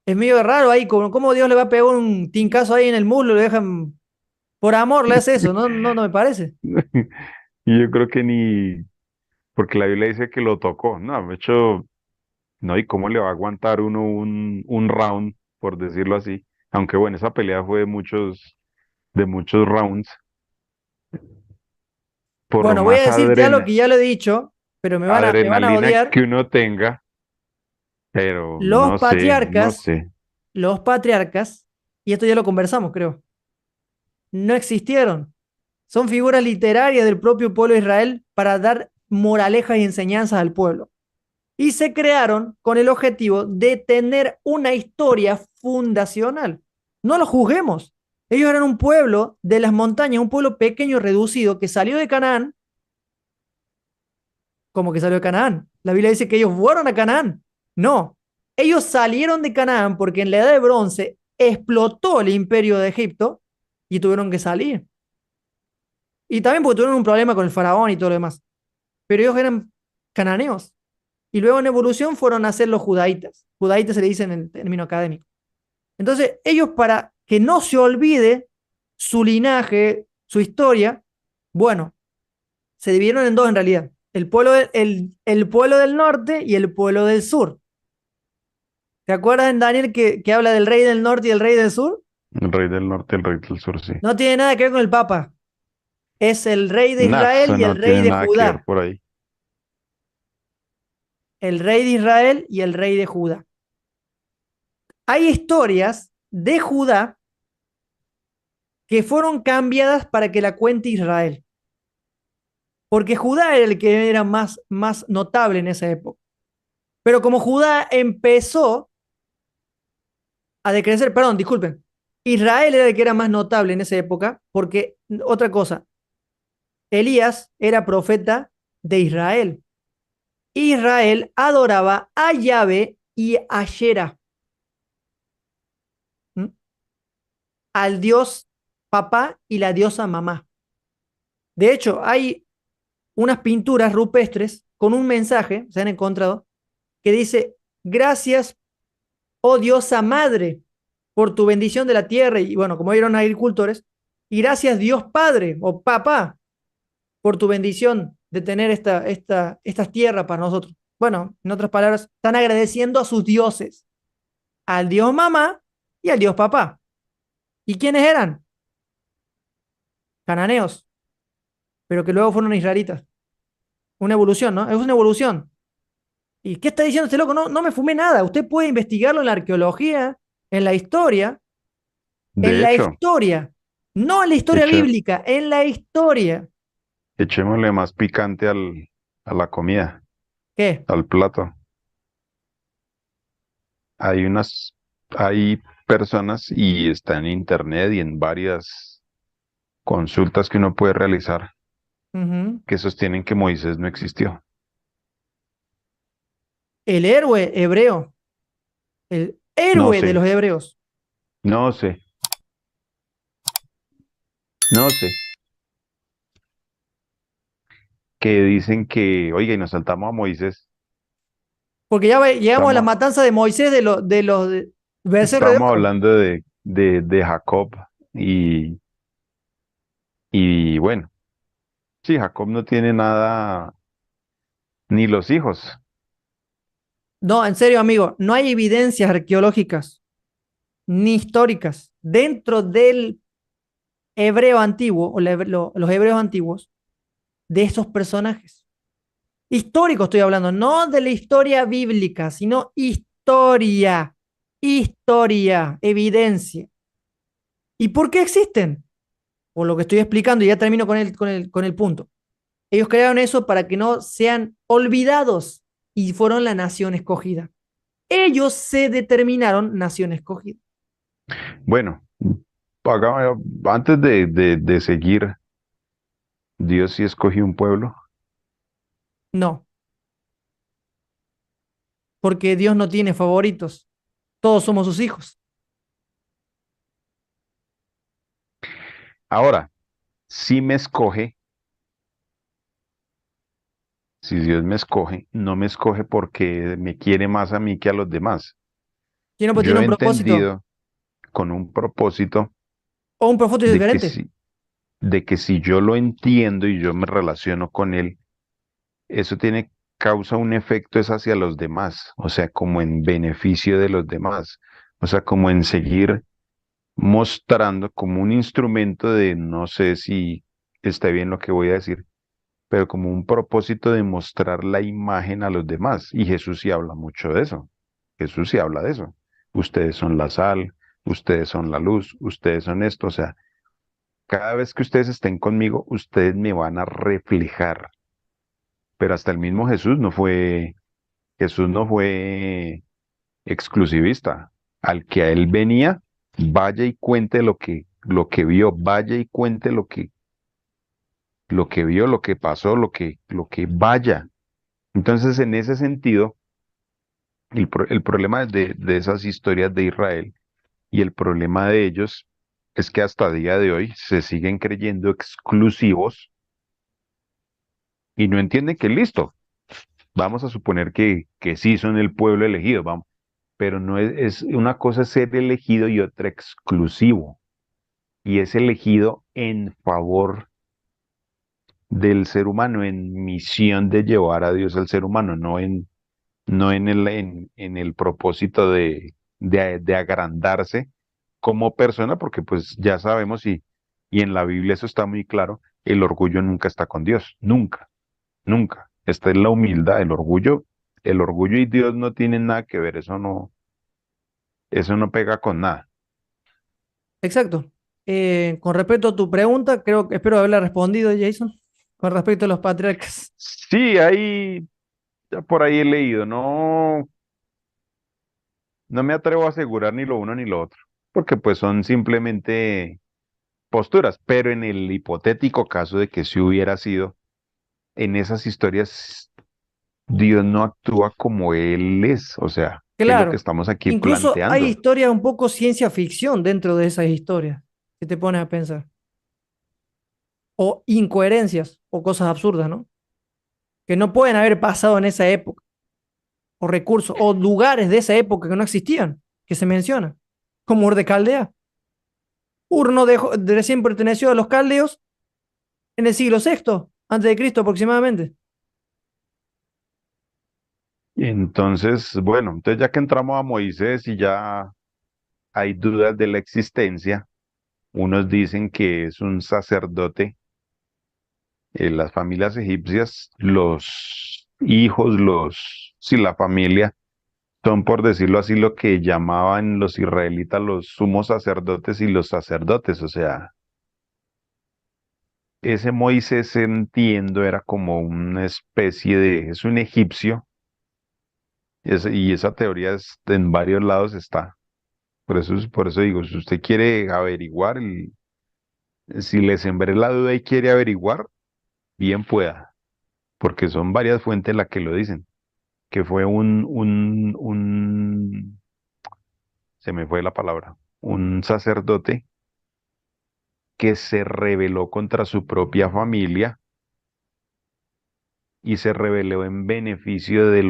Es medio raro ahí, como Dios le va a pegar un tincazo ahí en el muslo, le dejan, por amor le hace eso, no, no, no me parece. Y yo creo que ni, porque la Biblia dice que lo tocó. No, de hecho, no, ¿y cómo le va a aguantar uno un round, por decirlo así? Aunque bueno, esa pelea fue de muchos rounds, por Bueno, voy a más decirte algo que ya lo he dicho, pero me van a adrenalina odiar. que uno tenga, pero Los no sé, no patriarcas, sé. los patriarcas, y esto ya lo conversamos, creo, no existieron. Son figuras literarias del propio pueblo de Israel para dar moralejas y enseñanzas al pueblo. Y se crearon con el objetivo de tener una historia fundacional. No lo juzguemos. Ellos eran un pueblo de las montañas, un pueblo pequeño, reducido, que salió de Canaán, como que salió de Canaán. La Biblia dice que ellos fueron a Canaán. No, ellos salieron de Canaán porque en la edad de bronce explotó el imperio de Egipto y tuvieron que salir. Y también porque tuvieron un problema con el faraón y todo lo demás. Pero ellos eran cananeos. Y luego en evolución fueron a ser los judaítas. Judaítas se le dice en el término académico. Entonces, ellos para que no se olvide su linaje, su historia, bueno, se dividieron en dos en realidad. El pueblo del norte y el pueblo del sur. ¿Te acuerdas en Daniel que habla del rey del norte y el rey del sur? El rey del norte, el rey del sur, sí. No tiene nada que ver con el Papa. Es el rey de Nah, Israel eso y el no rey tiene de nada que ver Judá. por ahí. El rey de Israel y el rey de Judá. Hay historias de Judá que fueron cambiadas para que la cuente Israel. Porque Judá era el que era más notable en esa época. Pero como Judá empezó a decrecer, perdón, disculpen, Israel era el que era más notable en esa época, porque otra cosa, Elías era profeta de Israel. Israel adoraba a Yahvé y a Shera. al dios papá y la diosa mamá. De hecho, hay unas pinturas rupestres con un mensaje, se han encontrado, que dice, gracias, oh diosa madre, por tu bendición de la tierra, y bueno, como vieron agricultores, y gracias Dios Padre o Papá por tu bendición de tener estas tierras para nosotros. Bueno, en otras palabras, están agradeciendo a sus dioses, al dios mamá y al dios papá. ¿Y quiénes eran? Cananeos, pero que luego fueron israelitas. Una evolución, ¿no? Es una evolución. ¿Y qué está diciendo este loco? No, no me fumé nada. Usted puede investigarlo en la arqueología, en la historia, en De la hecho, historia. No en la historia eche- bíblica, en la historia. echémosle más picante a la comida, ¿Qué? al plato. Hay personas y está en internet y en varias consultas que uno puede realizar Ujú. que sostienen que Moisés no existió. El héroe hebreo, el No héroe de sé, los hebreos. no sé, no sé. Que dicen que, oiga, y nos saltamos a Moisés. Porque ya llegamos a la Estamos, matanza de Moisés de becerros de estamos oro. hablando de Jacob y, y bueno, sí, Jacob no tiene nada, ni los hijos. No, en serio, amigo, no hay evidencias arqueológicas ni históricas dentro del hebreo antiguo o los hebreos antiguos de esos personajes. Histórico estoy hablando, no de la historia bíblica, sino historia, historia, evidencia. ¿Y por qué existen? Por lo que estoy explicando, y ya termino con el punto. Ellos crearon eso para que no sean olvidados y fueron la nación escogida. Ellos se determinaron nación escogida. Bueno, antes de seguir, Dios sí escogió un pueblo. No, porque Dios no tiene favoritos. Todos somos sus hijos. Ahora, si me escoge, si Dios me escoge, no me escoge porque me quiere más a mí que a los demás. ¿Quién no Yo tiene he un propósito? entendido con un propósito ¿O un propósito de que diferente? si, de que si yo lo entiendo y yo me relaciono con él, eso tiene causa un efecto es hacia los demás, o sea, como en beneficio de los demás, o sea, como en seguir mostrando como un instrumento de, no sé si está bien lo que voy a decir, pero como un propósito de mostrar la imagen a los demás. Y Jesús sí habla mucho de eso. Jesús sí habla de eso. Ustedes son la sal, ustedes son la luz, ustedes son esto, o sea, cada vez que ustedes estén conmigo, ustedes me van a reflejar. Pero hasta el mismo Jesús no fue exclusivista. Al que a él venía, vaya y cuente lo que vio, vaya y cuente lo que vio, lo que pasó, lo que vaya. Entonces, en ese sentido, el problema de esas historias de Israel y el problema de ellos es que hasta día de hoy se siguen creyendo exclusivos y no entienden que listo, vamos a suponer que sí son el pueblo elegido, vamos, pero no es una cosa es ser elegido y otra exclusivo. Y es elegido en favor del ser humano, en misión de llevar a Dios al ser humano, no en el propósito de agrandarse como persona, porque pues ya sabemos y en la Biblia eso está muy claro, el orgullo nunca está con Dios, nunca, nunca. Esta es la humildad, el orgullo y Dios no tienen nada que ver, eso no pega con nada. Exacto. Con respecto a tu pregunta, espero haberla respondido, Jason, con respecto a los patriarcas. Sí, ya por ahí he leído, no me atrevo a asegurar ni lo uno ni lo otro, porque pues son simplemente posturas, pero en el hipotético caso de que si hubiera sido, en esas historias Dios no actúa como Él es, o sea, que es lo que Claro, estamos aquí incluso hay planteando. historias un poco ciencia ficción dentro de esas historias. si te pones a pensar. O incoherencias o cosas absurdas, ¿no? Que no pueden haber pasado en esa época, o recursos, o lugares de esa época que no existían, que se mencionan, como Ur de Caldea. Ur no dejó, recién perteneció a los caldeos en el siglo sexto antes de Cristo aproximadamente. Entonces, bueno, entonces ya que entramos a Moisés y ya hay dudas de la existencia, unos dicen que es un sacerdote. Las familias egipcias, los hijos, sí, la familia, son por decirlo así lo que llamaban los israelitas los sumos sacerdotes y los sacerdotes. O sea, ese Moisés, entiendo, era como una especie de, es un egipcio, y esa teoría en varios lados está. Por eso digo, si usted quiere averiguar, si le sembré la duda y quiere averiguar, bien pueda, porque son varias fuentes las que lo dicen, que fue se me fue la palabra, un sacerdote que se rebeló contra su propia familia y se rebeló en beneficio de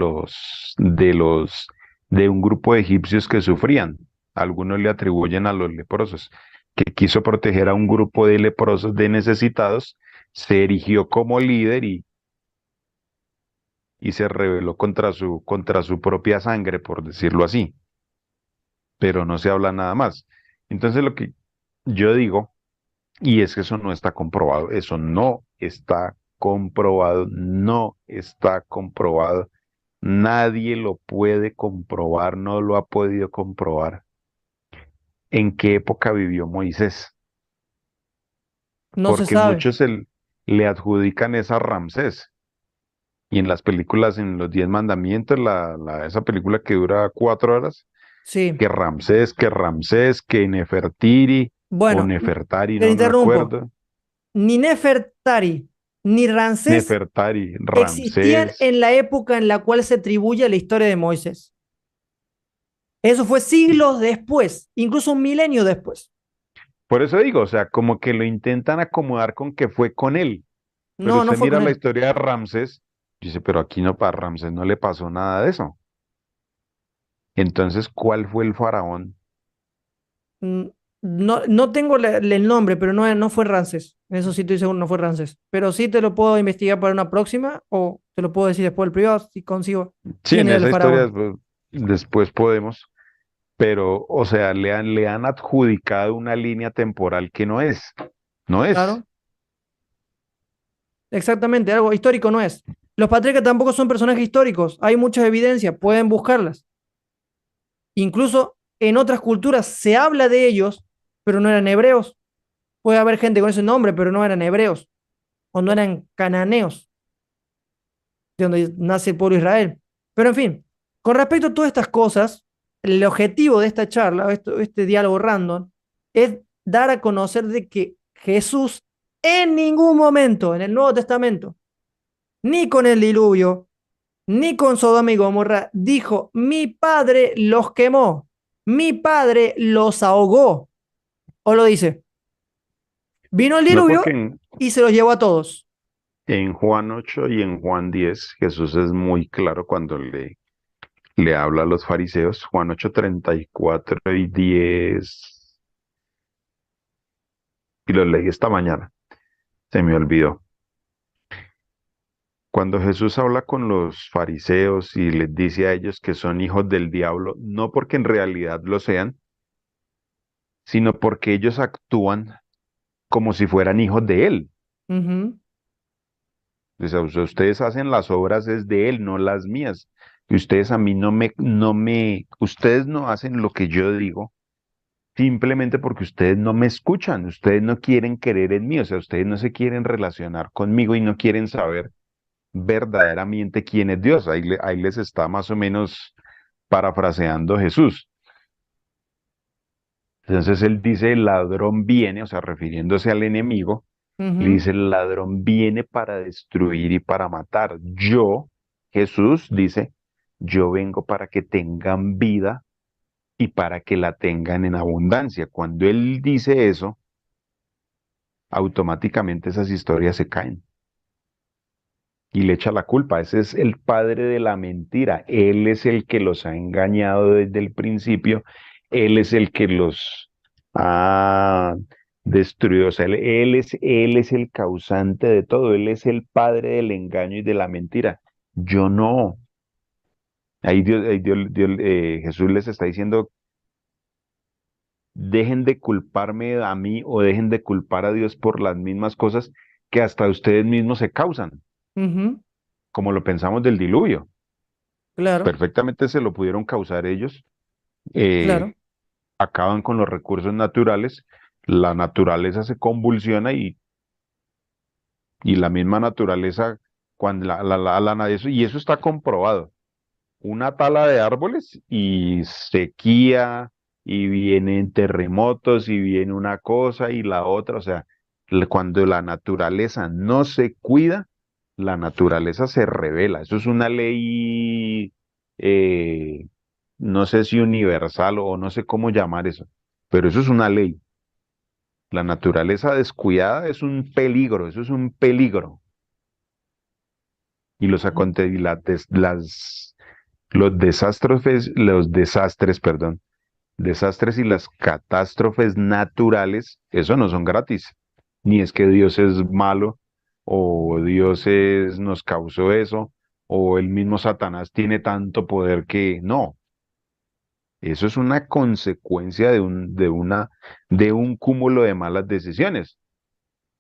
un grupo de egipcios que sufrían. Algunos le atribuyen a los leprosos, que quiso proteger a un grupo de leprosos, de necesitados, se erigió como líder y se rebeló contra su propia sangre, por decirlo así, pero no se habla nada más. Entonces lo que yo digo, y es que eso no está comprobado, eso no está comprobado, no está comprobado, nadie lo puede comprobar, no lo ha podido comprobar. ¿En qué época vivió Moisés? No se Porque sabe. muchos le adjudican esa a Ramsés. Y en las películas, en los 10 mandamientos, esa película que dura 4 horas, Sí. que Ramsés, que Nefertiri o Bueno, Nefertari, te no interrumpo. recuerdo. Ni Nefertari ni Ramsés Nefertari, existían Ramsés. en la época en la cual se atribuye la historia de Moisés. Eso fue siglos después, incluso un milenio después. Por eso digo, o sea, como que lo intentan acomodar con que fue con él. Pero No, no usted fue mira con la él. historia de Ramsés, dice, pero aquí no, para Ramsés no le pasó nada de eso. Entonces, ¿cuál fue el faraón? Mm, No, no tengo el nombre, pero no, no fue Ramsés. Eso sí estoy seguro, no fue Ramsés. Pero sí te lo puedo investigar para una próxima o te lo puedo decir después del privado si consigo Sí, quién en era el esa historia faraón. después podemos, pero, o sea, le han adjudicado una línea temporal que no es, no es. Claro, exactamente, algo histórico no es. Los patriarcas tampoco son personajes históricos. Hay muchas evidencias, pueden buscarlas. Incluso en otras culturas se habla de ellos, pero no eran hebreos. Puede haber gente con ese nombre, pero no eran hebreos o no eran cananeos, de donde nace el pueblo de Israel. Pero en fin, con respecto a todas estas cosas, el objetivo de esta charla, este diálogo random, es dar a conocer de que Jesús en ningún momento en el Nuevo Testamento, ni con el diluvio, ni con Sodoma y Gomorra, dijo, mi padre los quemó, mi padre los ahogó. O lo dice, vino el No diluvio porque y se los llevó a todos. en Juan 8 y en Juan 10 Jesús es muy claro cuando le habla a los fariseos, Juan 8:34 y 10, y lo leí esta mañana, se me olvidó. Cuando Jesús habla con los fariseos y les dice a ellos que son hijos del diablo, no porque en realidad lo sean, sino porque ellos actúan como si fueran hijos de él. Ujú, O sea, ustedes hacen las obras es de él, no las mías. Y ustedes a mí ustedes no hacen lo que yo digo simplemente porque ustedes no me escuchan, ustedes no quieren querer en mí, o sea, ustedes no se quieren relacionar conmigo y no quieren saber verdaderamente quién es Dios. Ahí les está más o menos parafraseando Jesús. Entonces él dice, el ladrón viene, o sea, refiriéndose al enemigo, le ujú. dice, el ladrón viene para destruir y para matar. Yo, Jesús, dice, yo vengo para que tengan vida y para que la tengan en abundancia. Cuando él dice eso, automáticamente esas historias se caen y le echa la culpa. Ese es el padre de la mentira. Él es el que los ha engañado desde el principio. Él es el que los ha destruido. O sea, él es el causante de todo. Él es el padre del engaño y de la mentira. Yo no. Jesús les está diciendo, dejen de culparme a mí o dejen de culpar a Dios por las mismas cosas que hasta ustedes mismos se causan, Ujú, como lo pensamos del diluvio. claro, Perfectamente se lo pudieron causar ellos. eh, claro. Acaban con los recursos naturales, la naturaleza se convulsiona y la misma naturaleza, cuando eso, y eso está comprobado. Una tala de árboles y sequía, y vienen terremotos, y viene una cosa y la otra, o sea, cuando la naturaleza no se cuida, la naturaleza se revela. Eso es una ley, no sé si universal o no sé cómo llamar eso, pero eso es una ley. La naturaleza descuidada es un peligro, eso es un peligro. Y los desastres, perdón, desastres y las catástrofes naturales, eso no son gratis. Ni es que Dios es malo o nos causó eso o el mismo Satanás tiene tanto poder que no. Eso es una consecuencia de un cúmulo de malas decisiones.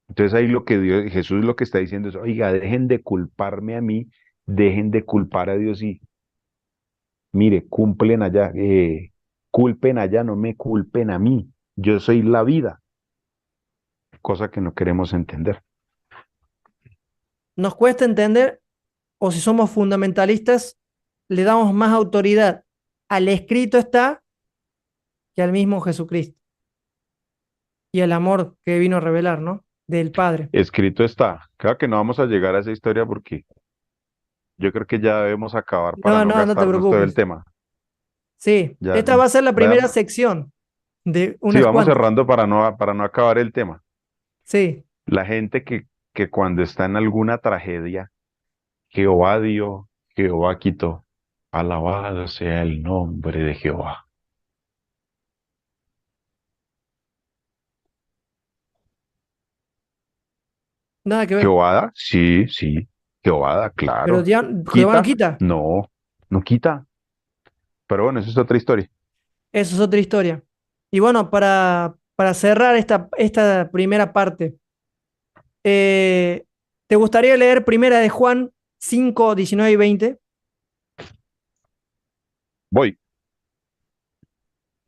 Entonces ahí Jesús lo que está diciendo es, oiga, dejen de culparme a mí, dejen de culpar a Dios y mire, culpen allá, no me culpen a mí. Yo soy la vida, cosa que no queremos entender. Nos cuesta entender, o si somos fundamentalistas, le damos más autoridad al escrito está que al mismo Jesucristo y el amor que vino a revelar, ¿no? Del Padre. Escrito está. Claro que no vamos a llegar a esa historia porque yo creo que ya debemos acabar para No, no no, no te gastarnos todo el preocupes. tema. Sí, Ya, esta va a ser la primera vaya- sección de sí, unas vamos cuantas. cerrando para no acabar el tema. Sí, La gente que cuando está en alguna tragedia, Jehová dio, Jehová quitó. Alabado sea el nombre de Jehová. nada que ver. ¿Jehová da? Sí, sí. Jehová da, Pero claro. Jehová no ¿Quita? quita. No, no quita. Pero bueno, eso es otra historia. Eso es otra historia. Y bueno, para cerrar esta primera parte, eh, ¿te gustaría leer primera de Juan 5 19 y 20? Voy.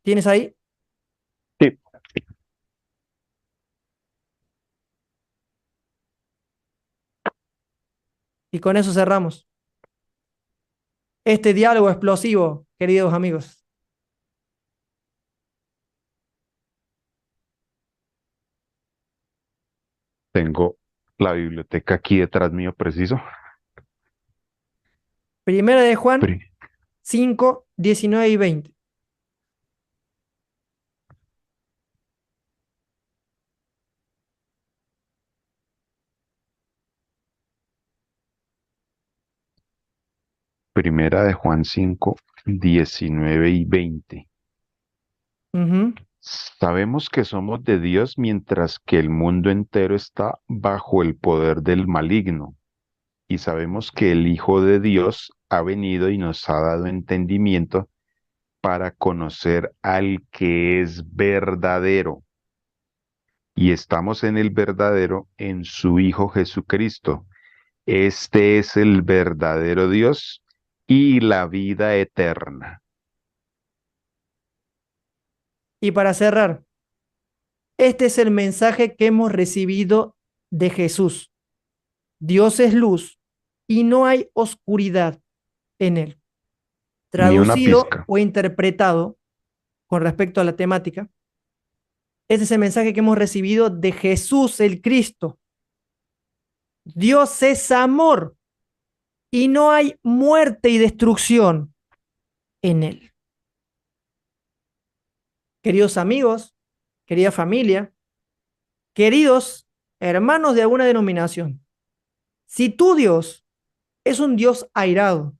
¿Tienes ahí? Sí. Y con eso cerramos este diálogo explosivo, queridos amigos. Tengo la biblioteca aquí detrás mío, preciso. Primera de Juan Pri- 5 19 y 20. Primera de Juan 5, 19 y 20. Ujú. Sabemos que somos de Dios mientras que el mundo entero está bajo el poder del maligno. Y sabemos que el Hijo de Dios ha venido y nos ha dado entendimiento para conocer al que es verdadero. Y estamos en el verdadero, en su Hijo Jesucristo. Este es el verdadero Dios y la vida eterna. Y para cerrar, este es el mensaje que hemos recibido de Jesús. Dios es luz y no hay oscuridad en él. Ni una Traducido pizca. o interpretado con respecto a la temática, este es el mensaje que hemos recibido de Jesús el Cristo. Dios es amor y no hay muerte y destrucción en él. Queridos amigos, querida familia, queridos hermanos de alguna denominación, si tu Dios es un Dios airado,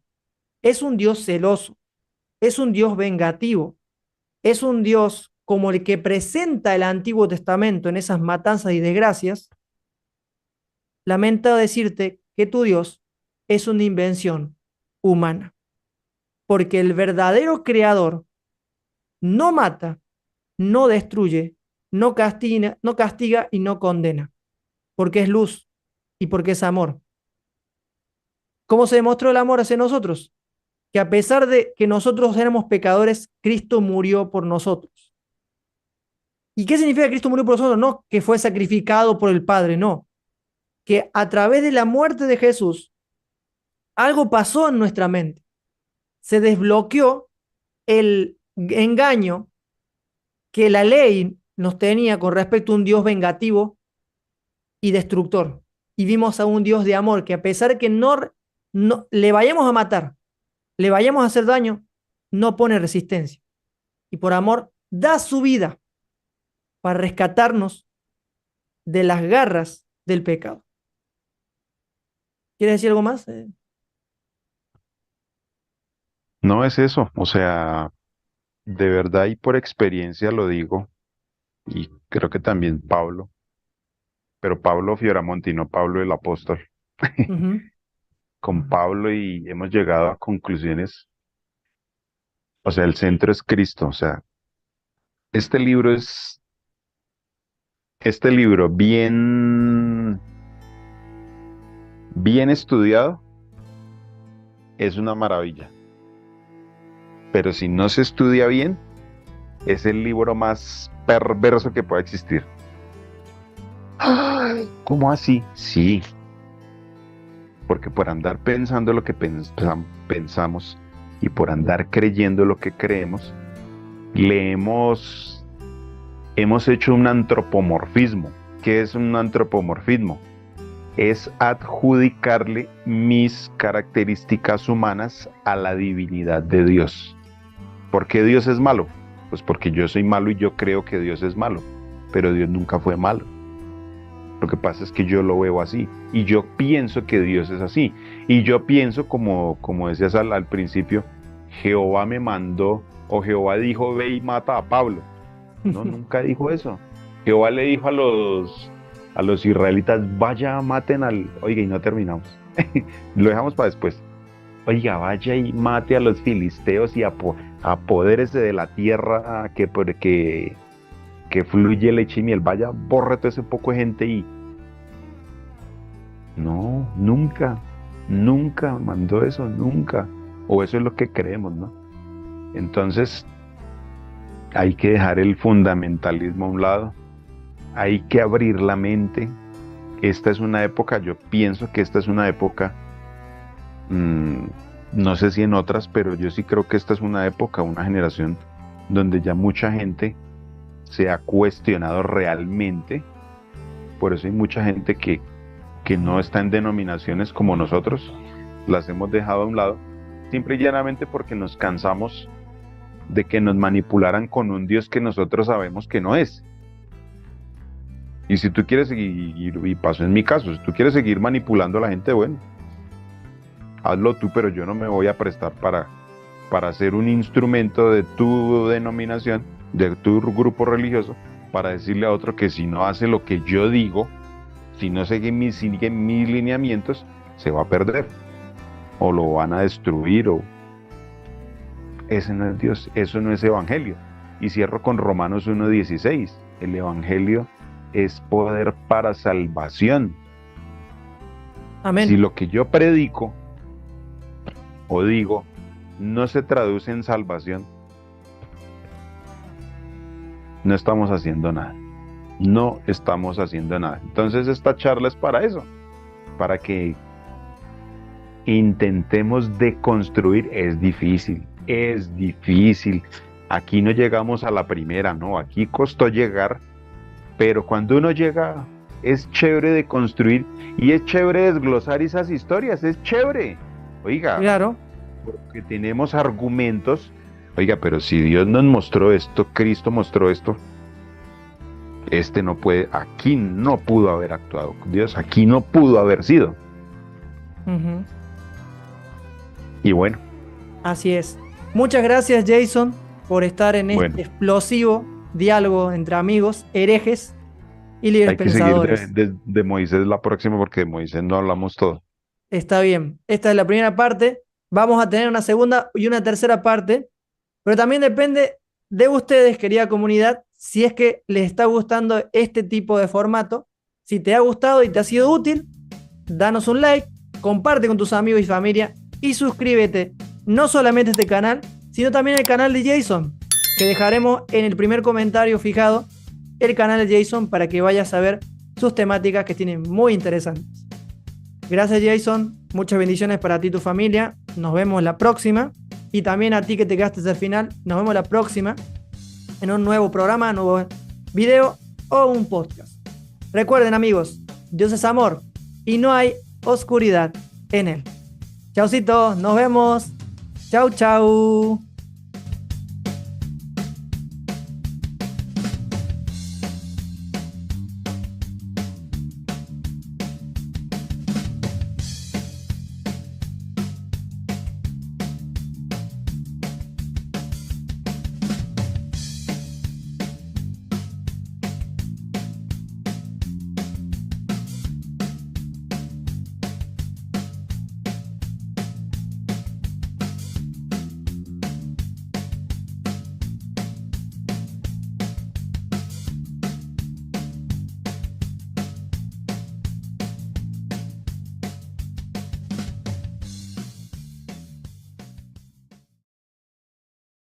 es un Dios celoso, es un Dios vengativo, es un Dios como el que presenta el Antiguo Testamento en esas matanzas y desgracias, lamento decirte que tu Dios es una invención humana, porque el verdadero creador no mata, no destruye, no castiga y no condena, porque es luz y porque es amor. ¿Cómo se demostró el amor hacia nosotros? Que a pesar de que nosotros éramos pecadores, Cristo murió por nosotros. ¿Y qué significa que Cristo murió por nosotros? No que fue sacrificado por el Padre, no. Que a través de la muerte de Jesús, algo pasó en nuestra mente. Se desbloqueó el engaño que la ley nos tenía con respecto a un Dios vengativo y destructor. Y vimos a un Dios de amor que a pesar de que no le vayamos a matar, le vayamos a hacer daño, no pone resistencia. Y por amor da su vida para rescatarnos de las garras del pecado. ¿Quieres decir algo más? No es eso, o sea, de verdad y por experiencia lo digo, y creo que también Pablo, pero Pablo Fioramonti, no Pablo el apóstol. Ujú. Con Pablo y hemos llegado a conclusiones, o sea, el centro es Cristo, o sea, este libro es, este libro bien estudiado es una maravilla, pero si no se estudia bien, es el libro más perverso que pueda existir. Ay, ¿cómo así? Sí, porque por andar pensando lo que pensamos y por andar creyendo lo que creemos, le hemos hecho un antropomorfismo. ¿Qué es un antropomorfismo? Es adjudicarle mis características humanas a la divinidad de Dios. ¿Por qué Dios es malo? Pues porque yo soy malo y yo creo que Dios es malo, pero Dios nunca fue malo. Lo que pasa es que yo lo veo así y yo pienso que Dios es así. Y yo pienso, como decías al principio, Jehová me mandó o Jehová dijo, ve y mata a Pablo. No, nunca dijo eso. Jehová le dijo a los israelitas, vaya, maten al... Oiga, y no terminamos. Lo dejamos para después. Oiga, vaya y mate a los filisteos y apodérese de la tierra que fluye leche y miel. Vaya, borre todo ese poco de gente y... No, nunca, nunca mandó eso, nunca. O eso es lo que creemos, ¿no? Entonces, hay que dejar el fundamentalismo a un lado. Hay que abrir la mente. Esta es una época, yo pienso que esta es una época, no sé si en otras, pero yo sí creo que esta es una época, una generación donde ya mucha gente se ha cuestionado realmente. Por eso hay mucha gente que no está en denominaciones como nosotros, las hemos dejado a un lado, simple y llanamente porque nos cansamos de que nos manipularan con un Dios que nosotros sabemos que no es. Y si tú quieres seguir, y pasó en mi caso, si tú quieres seguir manipulando a la gente, bueno, hazlo tú, pero yo no me voy a prestar para ser un instrumento de tu denominación, de tu grupo religioso, para decirle a otro que si no hace lo que yo digo, si no sigue mis lineamientos, se va a perder, o lo van a destruir, o... Ese no es Dios, eso no es evangelio. Y cierro con Romanos 1:16, el evangelio es poder para salvación. Amén. Si lo que yo predico o digo no se traduce en salvación, no estamos haciendo nada. No estamos haciendo nada. Entonces esta charla es para eso, para que intentemos deconstruir. Es difícil. Aquí no llegamos a la primera, no, aquí costó llegar, pero cuando uno llega es chévere de construir y es chévere desglosar esas historias, es chévere. Oiga, claro, porque tenemos argumentos. Oiga, pero si Dios nos mostró esto, Cristo mostró esto, este no puede, aquí no pudo haber actuado Dios, aquí no pudo haber sido. Ujú. Y bueno, Así es. Muchas gracias, Jason, por estar en bueno, este explosivo diálogo entre amigos, herejes y libres hay que seguir pensadores. de Moisés la próxima porque de Moisés no hablamos todo. Está bien. Esta es la primera parte. Vamos a tener una segunda y una tercera parte, pero también depende de ustedes, querida comunidad, si es que les está gustando este tipo de formato. Si te ha gustado y te ha sido útil, danos un like, comparte con tus amigos y familia y suscríbete no solamente a este canal, sino también al canal de Jason, que dejaremos en el primer comentario fijado el canal de Jason para que vayas a ver sus temáticas que tienen muy interesantes. Gracias, Jason. Muchas bendiciones para ti y tu familia. Nos vemos la próxima. Y también a ti que te quedaste hasta el final. Nos vemos la próxima en un nuevo programa, nuevo video o un podcast. Recuerden, amigos, Dios es amor y no hay oscuridad en él. Chaucito, nos vemos. Chau, chau.